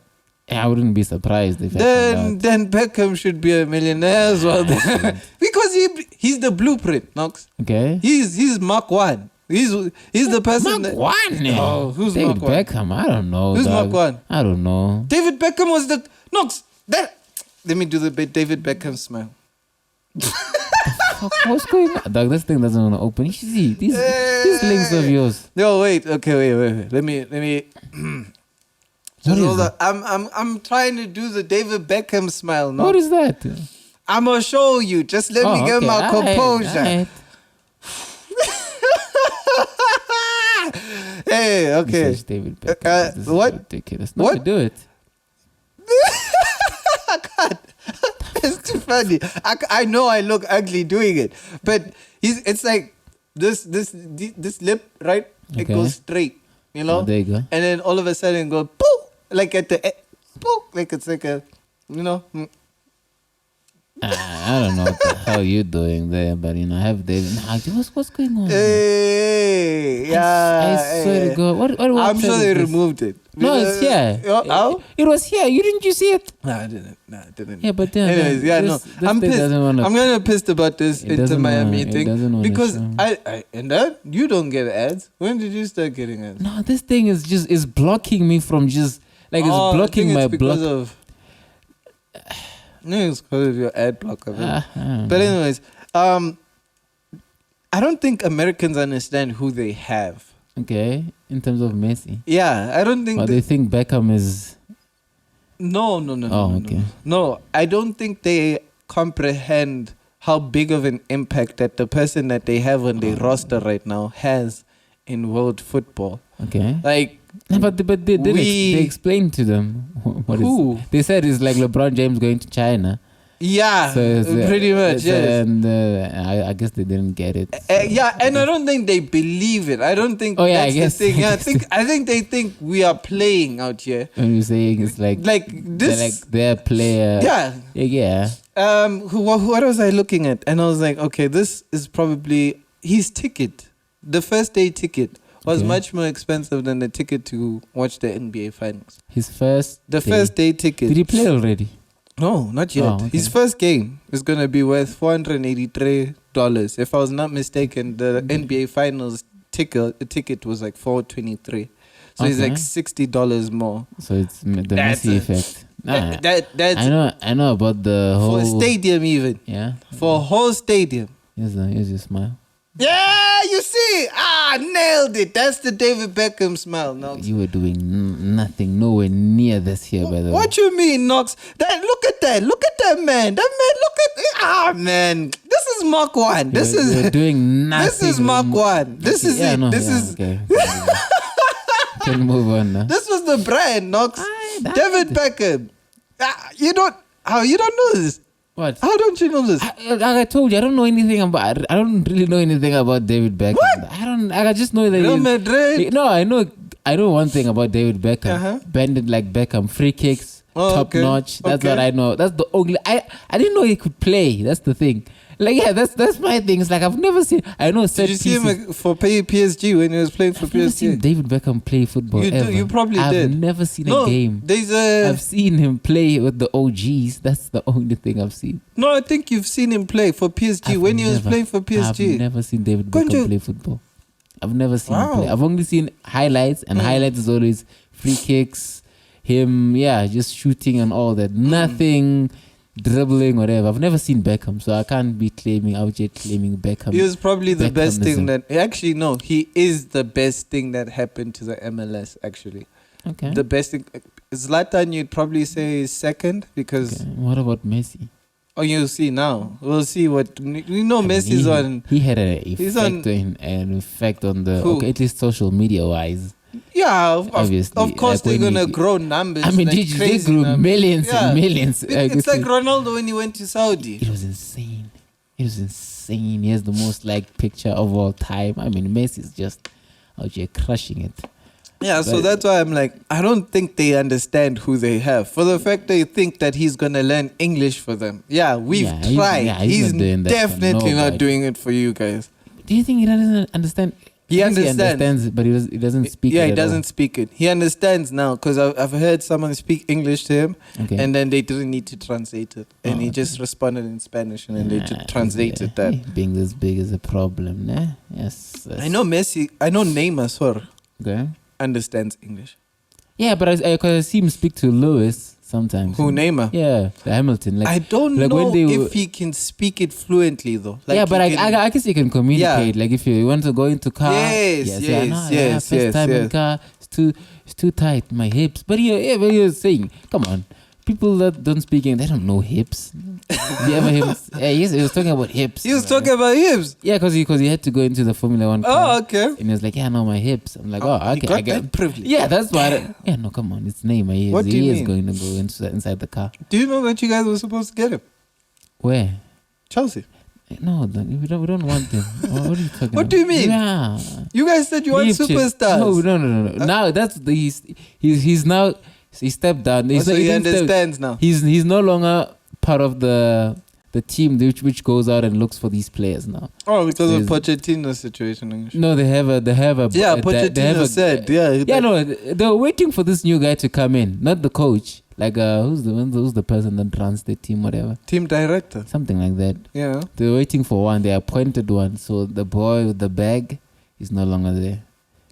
I wouldn't be surprised if I found out. Then Beckham should be a millionaire as well. Because he's the blueprint, Knox. Okay. He's Mark 1. He's the person Mark 1? Oh, who's David Mark 1? Beckham? I don't know. Who's dog. Mark 1? I don't know. David Beckham was the Knox. Let me do the David Beckham smile. Fuck, what's going on? Dog, this thing doesn't want to open. You see, these links of yours. No, wait. Okay, wait. Let me. What Just is hold it? on. I'm trying to do the David Beckham smile. No, What is that? I'm gonna show you. Just let me get okay. my composure. Alright. Hey, okay. Message David Beckham. This is what? ridiculous. What? Not to do it. It's too funny. I know I look ugly doing it, but it's like this lip, right? It Okay. goes straight, you know? Oh, there you go. And then all of a sudden it goes poof, like at the poof, like it's like a, you know? I don't know what the hell you're doing there, but I have David. What's going on? Hey, yeah. I swear to God. What I'm sure website they is this? removed it. No, it's here. Oh? It was here. Didn't you see it? No, I didn't. Yeah, but then. Anyways, yeah, this, no. This I'm thing pissed. doesn't wanna- I'm gonna pissed about this It Inter doesn't Miami wanna- it thing doesn't wanna because show. and that you don't get ads. When did you start getting ads? No, this thing is blocking me from just like Oh, it's I blocking think my it's because block. of. No, it's because of your ad blocker. Man. I don't But know. anyways, I don't think Americans understand who they have. Okay, in terms of Messi, Yeah, I don't think. but they think Beckham is. No. Oh, okay. No, I don't think they comprehend how big of an impact that the person that they have on their roster right now has in world football. Okay. Like, No, but they did We- they explained to them what Who? they said it's like LeBron James going to China. yeah, So it's, pretty much, yes. And I guess they didn't get it. Yeah, and I don't think they believe it. I don't think Oh, yeah, that's I guess- the thing. Yeah, I guess. I think they think we are playing out here. When you're saying it's like this. like their player. Yeah. Yeah. What was I looking at? And I was like, okay, this is probably his ticket. The first day ticket was Okay. much more expensive than the ticket to watch the NBA finals. His first. The day. first day ticket. Did he play already? No, not yet. Oh, okay. His first game is going to be worth $483. If I was not mistaken, the NBA Finals ticket was like $423. So it's Okay. like $60 more. So it's the That's Messi a- effect. Nah, That's I know about the for whole a stadium even. Yeah. For a whole stadium. Here's your smile. Yeah, you see? Nailed it. That's the David Beckham smile, Knox. You were doing nothing, nowhere near this here, by the way. What you mean, Knox? Look at that man. That man, look at man. This is Mark 1. This You is were doing nothing. this is Mark 1. This is Yeah, it. no, This yeah, is okay. Can move on now. this was the brand, Knox. Aye, David Beckham. You don't know this? What? How don't you know this? Like I told you, I don't know anything about. I don't really know anything about David Beckham. What? I don't. I just know that. Real he's- Madrid. No, I know. I know one thing about David Beckham. Uh-huh. Bended like Beckham, free kicks, Oh, top okay. notch. That's Okay. what I know. That's the only. I didn't know he could play. That's the thing. Like yeah, that's my thing. It's like I've never seen. I know. Did you see him for PSG when he was playing for I've never seen PSG? David Beckham play football You do- ever. you probably I've did. never seen No, a game. there's a I've seen him play with the OGs. That's the only thing I've seen. no. I think you've seen him play for PSG I've when he was never- playing for PSG. I've never seen David Can't Beckham you- play football. I've never seen him Wow. play. I've only seen highlights, and highlights is always free kicks, him, just shooting and all that. Nothing dribbling, whatever. I've never seen Beckham, so I can't be claiming Beckham. He was probably the best thing Beckhammism. that. Actually, no, he is the best thing that happened to the MLS. Actually, Okay. the best thing. Zlatan, you'd probably say is second because. Okay. What about Messi? Oh, you'll see now. We'll see what we know. Messi's he, on. He had an He's effect on the Who? okay, at least social media wise. Yeah, Obviously, of course like they're when gonna you- grow numbers. I mean, like they crazy grew numbers. millions Yeah. and millions. It's like Ronaldo when he went to Saudi. It was insane. It was insane. He has the most liked picture of all time. I mean, Messi's just out here crushing it. Yeah, so But- that's why I'm like, I don't think they understand who they have. For the fact they think that he's gonna learn English for them. Yeah, we've Yeah, tried. he's not doing that for definitely not nobody. doing it for you guys. Do you think he doesn't understand? He I guess understands. it, but he doesn't speak Yeah, it he at doesn't speak it. He understands now because I've heard someone speak English to him, all. Okay. and then they didn't need to translate it, and Oh, he okay. just responded in Spanish, and then they Nah, just translated that. Being this big is a problem, nah? Yes. I know Messi. I know Neymar. Sorry, Okay. understands English. Yeah, but I see him speak to Lewis sometimes. Who Neymar? Yeah, the Hamilton. Like, I don't like know when they if were- he can speak it fluently though. Like yeah, but he can- I guess you can communicate. Like if you want to go into car, Yes, yes, first time in yes. car, it's too tight, my hips. But but you're saying, come on, people that don't speak English, they don't know hips. You ever hear? Yes, he was talking about hips. He was talking about hips. Yeah, because he had to go into the Formula One car. Oh, okay. And he was like, yeah, no, my hips. I'm like, oh, He okay, got I get that privilege. Yeah, that's why. Yeah, no, come on, it's Neymar. He What do you is mean? going to go inside the car. Do you know that you guys were supposed to get him? Where? Chelsea. No, we don't want them. What are you talking about? What do you mean? Yeah. You guys said you want Leave Chelsea. superstars. No. Now that's he's now he stepped down. Oh, so he didn't step- understands now. He's no longer part of the team which goes out and looks for these players now. Oh, because of Is- Pochettino's situation. No, they have a Yeah, they have Pochettino a- said. Yeah. Yeah, no, they're waiting for this new guy to come in, not the coach. Like who's the person that runs the team, whatever, Team director. something like that. Yeah. They're waiting for one. They appointed one, so the boy with the bag is no longer there.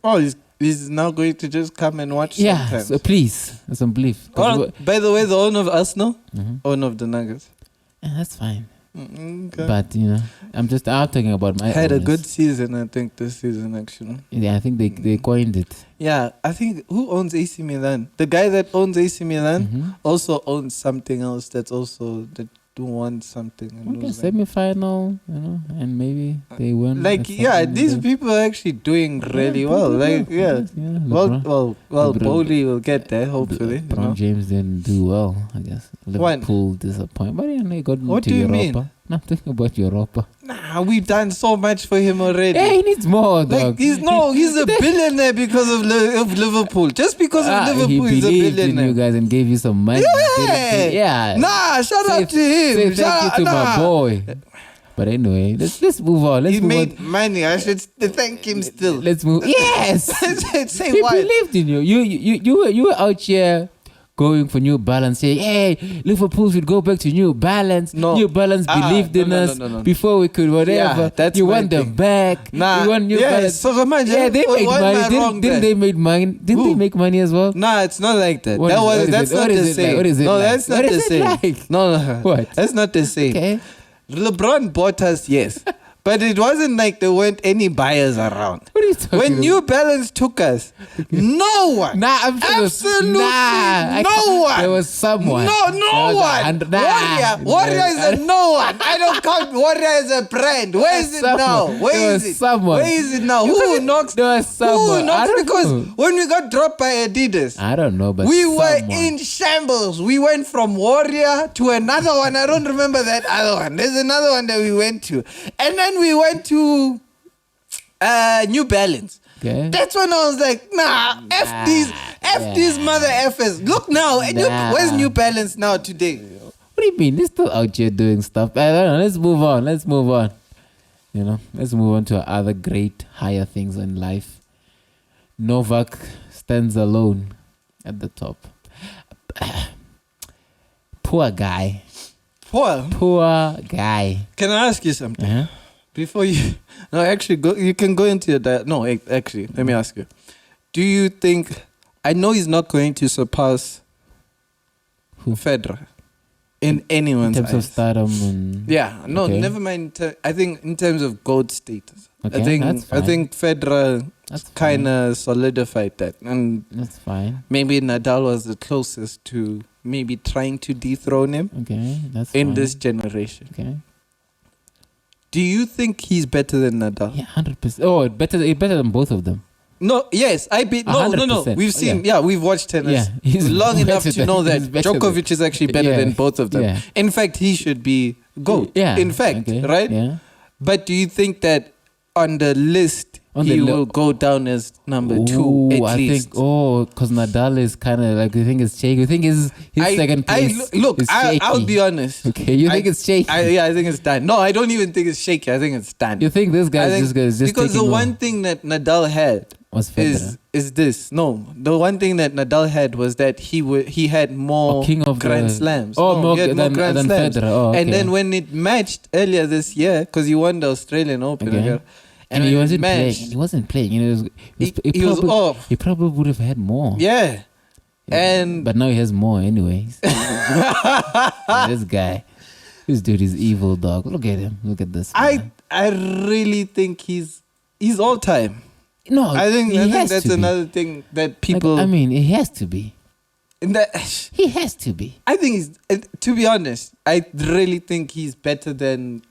Oh, he's now going to just come and watch. Yeah, sometimes. so please, some belief. Oh, by the way, the owner of Arsenal, Mhm. owner of the Nuggets. Yeah, that's fine. Okay. But I'm talking about my. Had a owners. good season, I think, this season actually. Yeah, I think they coined it. Yeah, I think who owns AC Milan? The guy that owns AC Milan Mhm. also owns something else that's also that wants something. And Okay, losing. semi-final, and maybe they won. Like or yeah, something these like that. people are actually doing really Yeah, well. pretty Like well. yeah, Yeah, well, LeBron- well, LeBron- Bowley will get there hopefully. you LeBron know? James didn't do well, I guess. When? Liverpool disappointed, but he got What into do you Europa. mean? No, I'm talking about Europa. Nah, we've done so much for him already. Yeah, he needs more, Like dog. he's a billionaire because of Liverpool. Just because of He Liverpool, he's a believed in you billionaire. guys and gave you some money. Yeah. Yeah. Nah, shout Say- out to him. Say thank you to my boy. But anyway, let's move on. Let's He move made on. money. I should thank him still. Let's move. Yes. Say He what? believed in you. You were out here going for New Balance, saying, "Hey, Liverpool should go back to New Balance." No. New Balance believed in no, us no. before we could whatever. Yeah, that's you my want them thing. back. Nah, you want New yes, Balance. so imagine. Yeah, they made what am I money. wrong Didn't there? they make money? Didn't they Who? make money as well? Nah, it's not like that. What is it? That's What not is the it like? same. What is it No, like? that's not What the is it same. like? No, What? That's not the same. Okay. LeBron bought us, yes. But it wasn't like there weren't any buyers around. What are you talking When about? New Balance took us, no one. Nah, I'm sure Absolutely I no can't- one. There was someone. No There was one. Warrior is a no one. I don't count Warrior as a brand. Where is it now? Someone. Where There is was it? someone. Where is it now? You Who couldn't- knocks? There was someone. Who knocks? I don't Because know. when we got dropped by Adidas, I don't know, but we were someone. in shambles. We went from Warrior to another one. I don't remember that other one. There's another one that we went to. And then we went to New Balance. Okay. That's when I was like, nah, F these mother effers. Look now, where's New Balance now today? What do you mean? They're still out here doing stuff. I don't know. Let's move on. Let's move on. Let's move on to other great higher things in life. Novak stands alone at the top. Poor guy. Poor guy. Can I ask you something? Uh-huh. Before you, no, actually, you can go into your no, actually, let me ask you. Do you think, I know he's not going to surpass Federer in anyone's In terms of eyes. stardom and Yeah, no, Okay. never mind. I think in terms of GOAT status, Okay, I think that's I fine. think Federer That's fine. kind of solidified that, and That's fine. maybe Nadal was the closest to maybe trying to dethrone him Okay, that's in fine. this generation. Okay. Do you think he's better than Nadal? Yeah, 100%. Oh, better than both of them. No, yes, I beat. No. 100%. We've seen. Yeah, we've watched tennis Yeah, he's long enough better to than- know that he's better Djokovic is actually better Yeah. than both of them. Yeah. In fact, he should be GOAT. Yeah. In fact, Okay. right? Yeah. But do you think that on the list On he the will go down as number 2 Ooh, at I least? think because Nadal is kind of like, you think it's shaky. You think his second place look, is I'll shaky. be honest. Okay, you think it's shaky? I think it's done. No, I don't even think it's shaky. I think it's done. You think this I guy's think- just because the taking one thing that Nadal had was Federer. is this. No, the one thing that Nadal had was that he had more King of Grand the- Slams. Oh, No, more he had more than Grand Slams. Federer. Oh, And okay. then when it matched earlier this year, because he won the Australian Open, Okay. again, And when he it wasn't playing. matched, He wasn't playing. You know, he was off. He probably would have had more. Yeah. And But now he has more anyways. This guy. This dude is evil, dog. Look at him. Look at this. man. I really think he's all time. No, I think he has that's to be. another thing that Like, people. I mean, he has to be. in that, He has to be. I think he's. To be honest, I really think he's better than.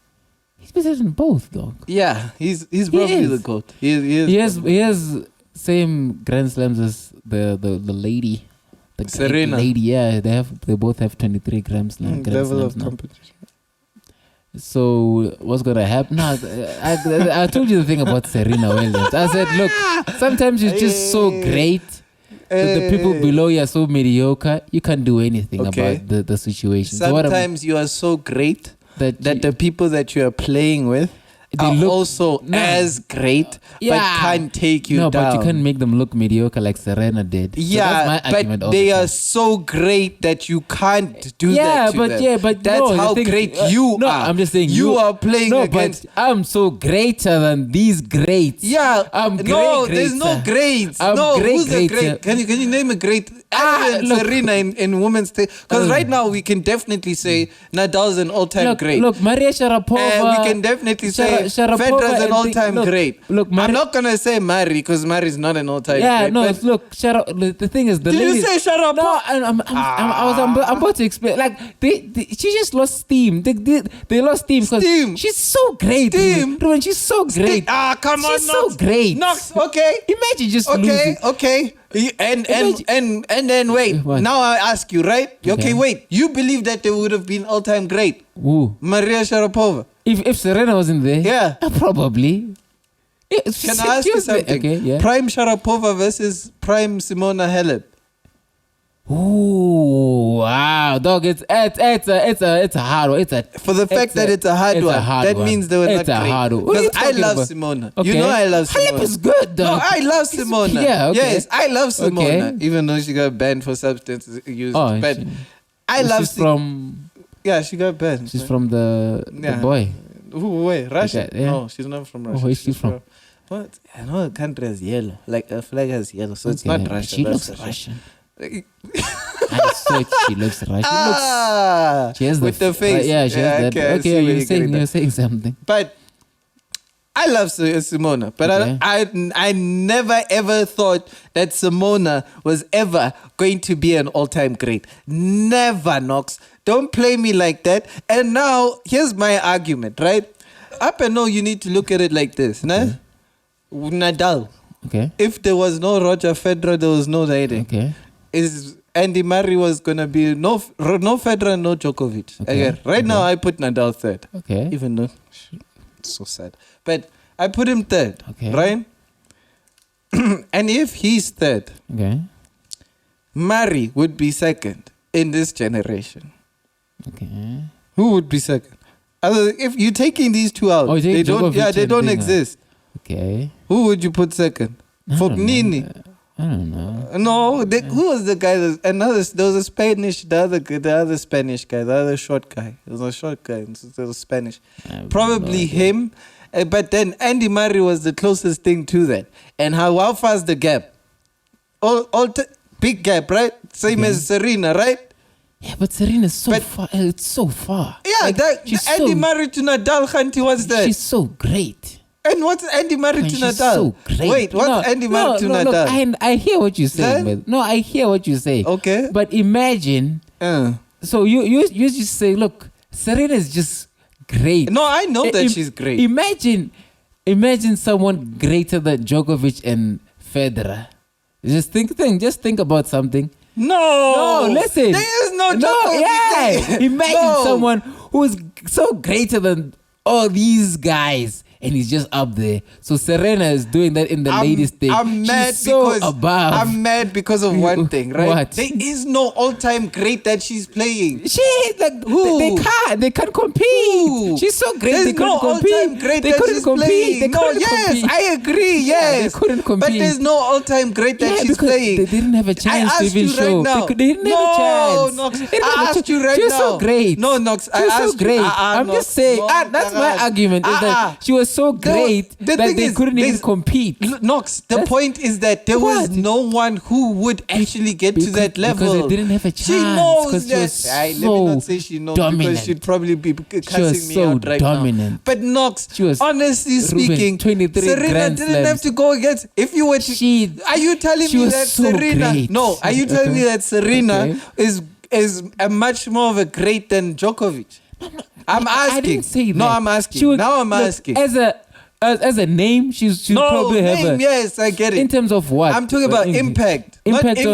He's better than both, dog. Yeah, he's probably is. the GOAT. He is. He has same Grand Slams as the lady. The great Serena. lady, yeah. They both have 23 Grand Grand level Slams of now. competition. So what's gonna happen? No, I told you the thing about Serena Williams. I said, look, sometimes you're just so great. that the people below you are so mediocre. You can't do anything Okay. about the situation. So what Sometimes you are so great that that the people that you are playing with They are look- also No. as great, Yeah. but can't take you no, down. but you can't make them look mediocre like Serena did. So Yeah, that's my argument but all they the are time. so great that you can't do Yeah, that to but them. yeah, but that's no, the how thing- great you no, are. I'm just saying you are playing no, against. but I'm so greater than these greats. Yeah, I'm no, great, there's no grades. I'm no, great, who's a greater. great? Can you name a great? Other than look. Serena in women's because right now we can definitely say Nadal's an all-time great. Look, Maria Sharapova. We can definitely say Sharapova Federer's an and all-time look, great. Look, I'm not gonna say Mari because Mari's not an all-time Yeah, great. no, but look, the thing is, the did lady. you say Sharapova? No, I'm about to explain. Like, she just lost steam. They lost steam because Steam? she's so great. Steam? Ruben, she's so great. Come on, She's so great. Knox, okay. Imagine just Okay, losing. okay. And then wait. What? Now I ask you, right? Okay, Okay. wait. You believe that they would have been all-time great? Ooh. Maria Sharapova. If Serena wasn't there, Yeah. Probably. Yeah, Can I ask you something? Okay, yeah. Prime Sharapova versus Prime Simona Halep. Ooh, wow, dog! It's a hard one. For the fact that it's a hard one, that means they were not It's a great. hard one. What are you Because I talking love about? Simona. Okay. You know I love Simona. Halep is good, dog. No, I love Simona. Yeah, okay. Yes, I love Simona. Okay. Even though she got banned for substance use. Oh, but I love She's from. Yeah, she got banned. She's from the Yeah. boy. Who, wait, Russia? Okay, yeah. No, she's not from Russia. where is she from? What? I know the country is yellow. Like a flag is yellow, so it's Okay, not Russia. She that's looks for sure. Russian. I swear she looks Russian. She has with the face. Yeah, she has that. okay, I see Okay, where you're getting saying something. But I love Simona, but Okay. I never ever thought that Simona was ever going to be an all-time great. Never, Knox. Don't play me like that. And now here's my argument, right? Up and no, you need to look at it like this, nah? Nadal. Okay. If there was no Roger Federer, there was no Nadal. Okay. Is Andy Murray was gonna be no Federer, no Djokovic. Okay. Again, right now I put Nadal third. Okay. Even though it's so sad, but I put him third. Okay. Right. And if he's third, Okay. Murray would be second in this generation. Okay. Who would be second? If you're taking these two out, Oh, you take they don't. Djokovic Yeah, they and don't Dinga. exist. Okay. Who would you put second? I don't Fognini. know. I don't know. No, who was the guy? There was a Spanish, the other Spanish guy, the other short guy. It was a short guy. It was Spanish. Probably him. But then Andy Murray was the closest thing to that. And how far is the gap? Big gap, right? Same as Serena, right? Yeah, but Serena's so But- far. It's so far. Yeah, Like, she's Andy so, Murray to Nadal, Khanti, what's that? She's so great. And what's Andy Murray Man, to she's Nadal? so great. Wait, what's Andy Murray to Nadal? Look, I hear what you're saying, Huh? man. No, I hear what you say. Okay. But imagine. So you just say, look, Serena is just great. No, I know that Im- she's great. Imagine someone greater than Djokovic and Federer. Just think about something. No, listen. There is no yeah. Imagine someone who is so greater than all these guys. And he's just up there. So Serena is doing that in the ladies thing. I'm mad I'm mad because of one thing, right? What? There is no all-time great that she's playing. Who? They can't compete. Who? She's so great. There's they couldn't no compete. all-time great they that couldn't she's compete. playing. They couldn't compete. I agree. Yes, they couldn't compete. But there's no all-time great that she's because playing. They didn't have a chance to even show. Now. They didn't have a chance. Nox, I asked you right now. She was so great. No, Nox, she was so great. I'm just saying. That's my argument. Is that she was so great that they couldn't even compete. Nox, the point is that there was no one who would actually get to that level. Because they didn't have a chance. She knows that. Let me not say she knows dominant. Because she'd probably be cussing me out right dominant. now. But Nox, honestly speaking, 23 Serena didn't have to go against. If you were to, are you telling me that Serena? Great. No, are you telling me that Serena is a much more of a great than Djokovic? I'm asking. I didn't say that. No, I'm asking. Now I'm asking. As a name, she's probably have a... Yes, I get it. In terms of what? I'm talking about impact. Impact is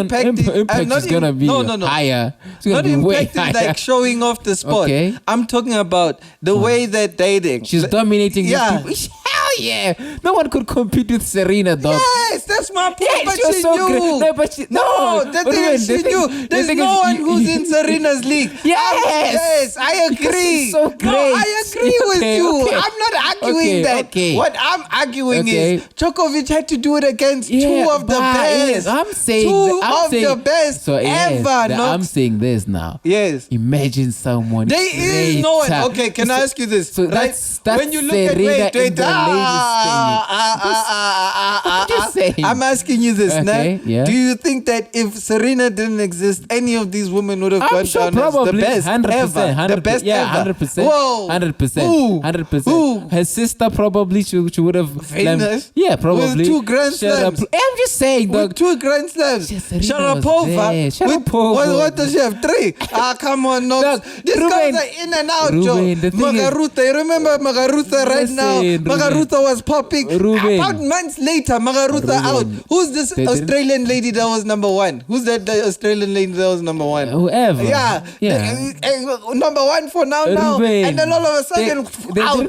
going to be higher. It's not be way impact higher. Like showing off the sport. Okay. I'm talking about the way they're dating. She's dominating these people. Hell yeah. No one could compete with Serena, dog. Yes, that's my point. Yeah, but she was she so knew. great. The thing is she knew. There's no one who's in Serena's league. Yes. I agree. She's so great. No, I agree with you. Okay. I'm not arguing that. Okay. What I'm arguing is Djokovic had to do it against two of the best. I'm saying the best ever. I'm saying this now. Yes. Imagine someone. There is no one. Okay, can I ask you this? So that's when you look at I'm just saying. I'm asking you this, okay, yeah. Do you think that if Serena didn't exist, any of these women would have gone down probably, as the best 100%, ever? The best ever. 100%. Whoa. 100%. Her sister probably she would have famous. Yeah, probably. With 2 Grand Slams. I'm just saying, dog. With 2 Grand Slams. Sharapova. What does she have? 3? Come on, no. These guys are in and out, Joe. Magaruta. You remember Magaruta right now? Magaruta was popping. About months later, Magaruta out. Who's this Australian lady that was number 1? Who's that Australian lady that was number 1? Whoever. Yeah. Number 1 for now. And then all of a sudden,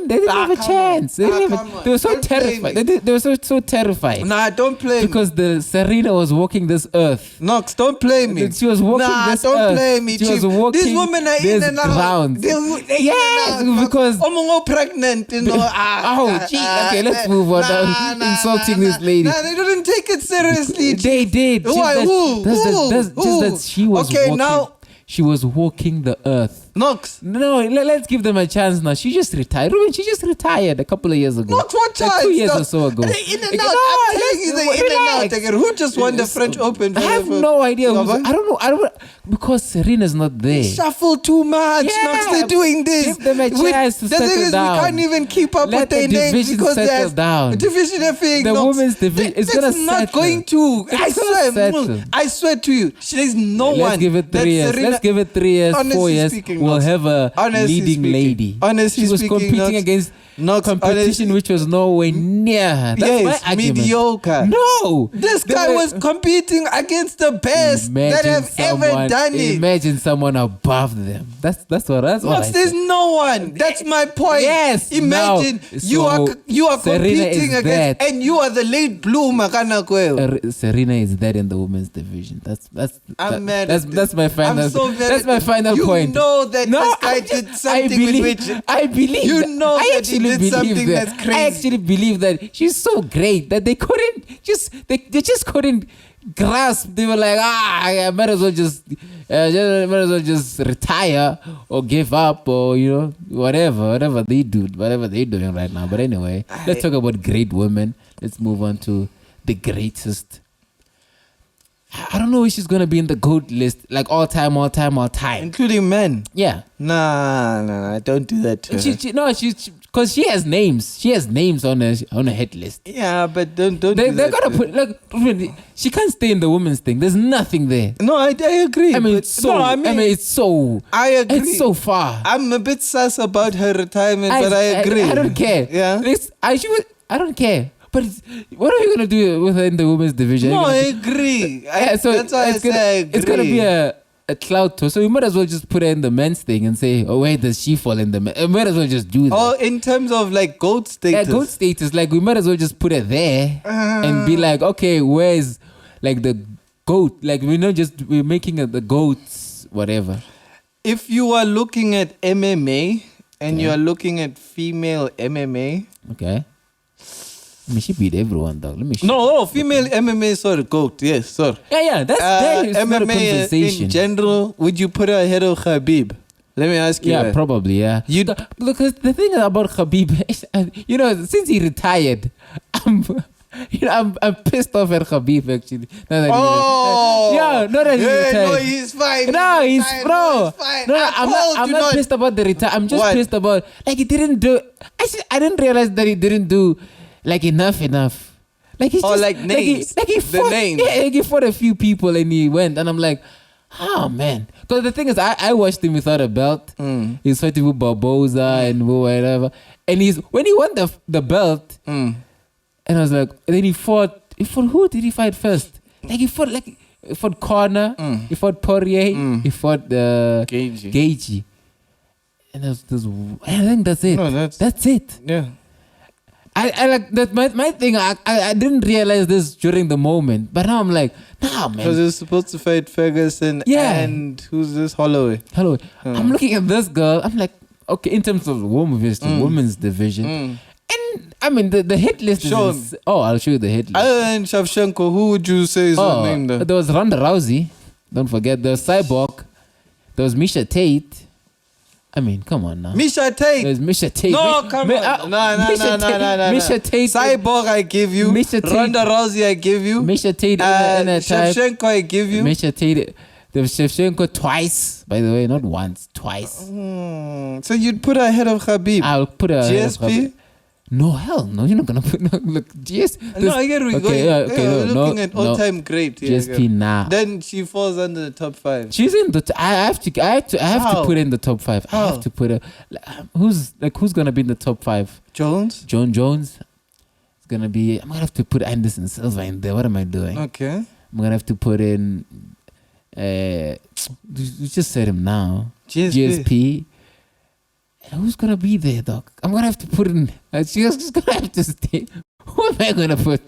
they didn't have a chance. They were so terrified. They were so terrified. Nah, don't play because the Serena was walking this earth. Nox, don't play me. She was walking this earth. Don't play me. She was walking these women are in and out. Yes, because pregnant, you know. Gee. Okay, let's move on. Insulting this lady. Nah, they didn't take it seriously. They did. Who? Just that she was walking. Now she was walking the earth. Nox. No, let's give them a chance now. She just retired. Ruben, she just retired a couple of years ago. Not what chance? Like 2 years or so ago. In and out. I'm telling you the in and out again. Who just won the French Open? I have no idea. I don't know. Because Serena's not there. Shuffle too much. Yeah. Nox, they're doing this. Give them a chance to settle down. The thing is, we can't even keep up with their names because settle down. Division thing. The women's division is going to settle. Not going to. I swear to you, there's no one. Let's give it 3 years. Let's give it 3 years, 4 years. We'll have a leading lady. Honestly she was speaking, competing against competition which was nowhere near her. That's my argument. Mediocre. No, this guy was competing against the best that have ever done it. Imagine someone above them. That's what there's no one. That's my point. Yes. Imagine you are competing against, and you are the late bloomer. Serena is there in the women's division. That's my final. I'm so very, that's my final point. You know that this guy did something with which I believe. You know that he did something that's crazy. I actually believe that she's so great that they couldn't they just couldn't grasp. They were like, I might as well just retire or give up or whatever they're doing right now. But anyway, let's talk about great women. Let's move on to the greatest. I don't know if she's gonna be in the GOAT list, like all time, including men. Yeah. Nah, don't do that to her. Because she has names. She has names on a hit list. Yeah, but don't. They're gonna put she can't stay in the women's thing. There's nothing there. No, I agree. I mean, it's so. I agree. It's so far. I'm a bit sus about her retirement, but I agree. I don't care. Yeah. I don't care. But what are you gonna do within the women's division? No, I agree. That's why I say I agree. It's gonna be a cloud tour. So we might as well just put her in the men's thing and say, oh, where does she fall in the men? We might as well just do that. Oh, in terms of like GOAT status. Yeah, GOAT status. Like, we might as well just put it there and be like, okay, where's like the GOAT? Like, we're making it the GOATs, whatever. If you are looking at MMA and you are looking at female MMA. Okay. I mean, she beat everyone, though. Female MMA, sorry, GOAT, yes, sorry. Yeah, that is not a MMA conversation. in general, would you put her ahead of Khabib? Let me ask you. Yeah, probably, yeah. Because the thing about Khabib, is, since he retired, I'm pissed off at Khabib, actually. He's fine. No, he's fine. bro. He's fine. No, I'm not pissed about the retire. I'm just pissed about, like, he didn't do. I didn't realize that he didn't do, like, enough. Like, he's just, like names. Like he fought, names. Yeah, like he fought a few people and he went, and I'm like, oh man. Because the thing is, I watched him without a belt. He was fighting with Barboza and whatever. And when he won the belt, and I was like, and then he fought who did he fight first? Like he fought Conor, he fought Poirier, he fought Gaethje. And I think that's it. No, that's it. Yeah. I like that. My thing. I didn't realize this during the moment, but now I'm like, nah, man. Because you're supposed to fight Ferguson and who's this Holloway? I'm looking at this girl. I'm like, okay, in terms of women's division, and I mean the hit list is. I'll show you the hit list. Other than Shevchenko, who would you say is her name there? There was Ronda Rousey. Don't forget. There was Cyborg. There was Misha Tate. I mean, come on now. Misha Tate. There's Misha Tate. No, come on. No. Misha Tate. Cyborg, I give you. Misha Tate. Ronda Rousey, I give you. Misha Tate in a type. Shevchenko, I give you. Misha Tate. There was Shevchenko twice, by the way, not once, twice. So you'd put her ahead of Khabib? I'll put her ahead of Khabib. GSP? No, hell no. You're not gonna put look GSP. No, I get it. We're looking at no. all-time great. GSP now. Then she falls under the top 5. She's in the. I have to put her in the top 5. How? I have to put her. Who's gonna be in the top 5? Jones. Jones. It's gonna be. I'm gonna have to put Anderson Silva in there. What am I doing? Okay. I'm gonna have to put in. You just said him now. GSP. Who's gonna be there, doc? I'm gonna have to put in. She's just gonna have to stay. Who am I gonna put?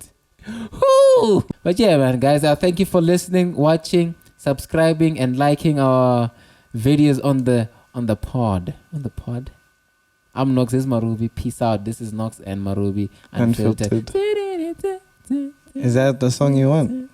Who? But yeah, man, guys. Thank you for listening, watching, subscribing, and liking our videos on the pod. I'm Knox. This is Maruby. Peace out. This is Knox and Maruby Unfiltered. Is that the song you want?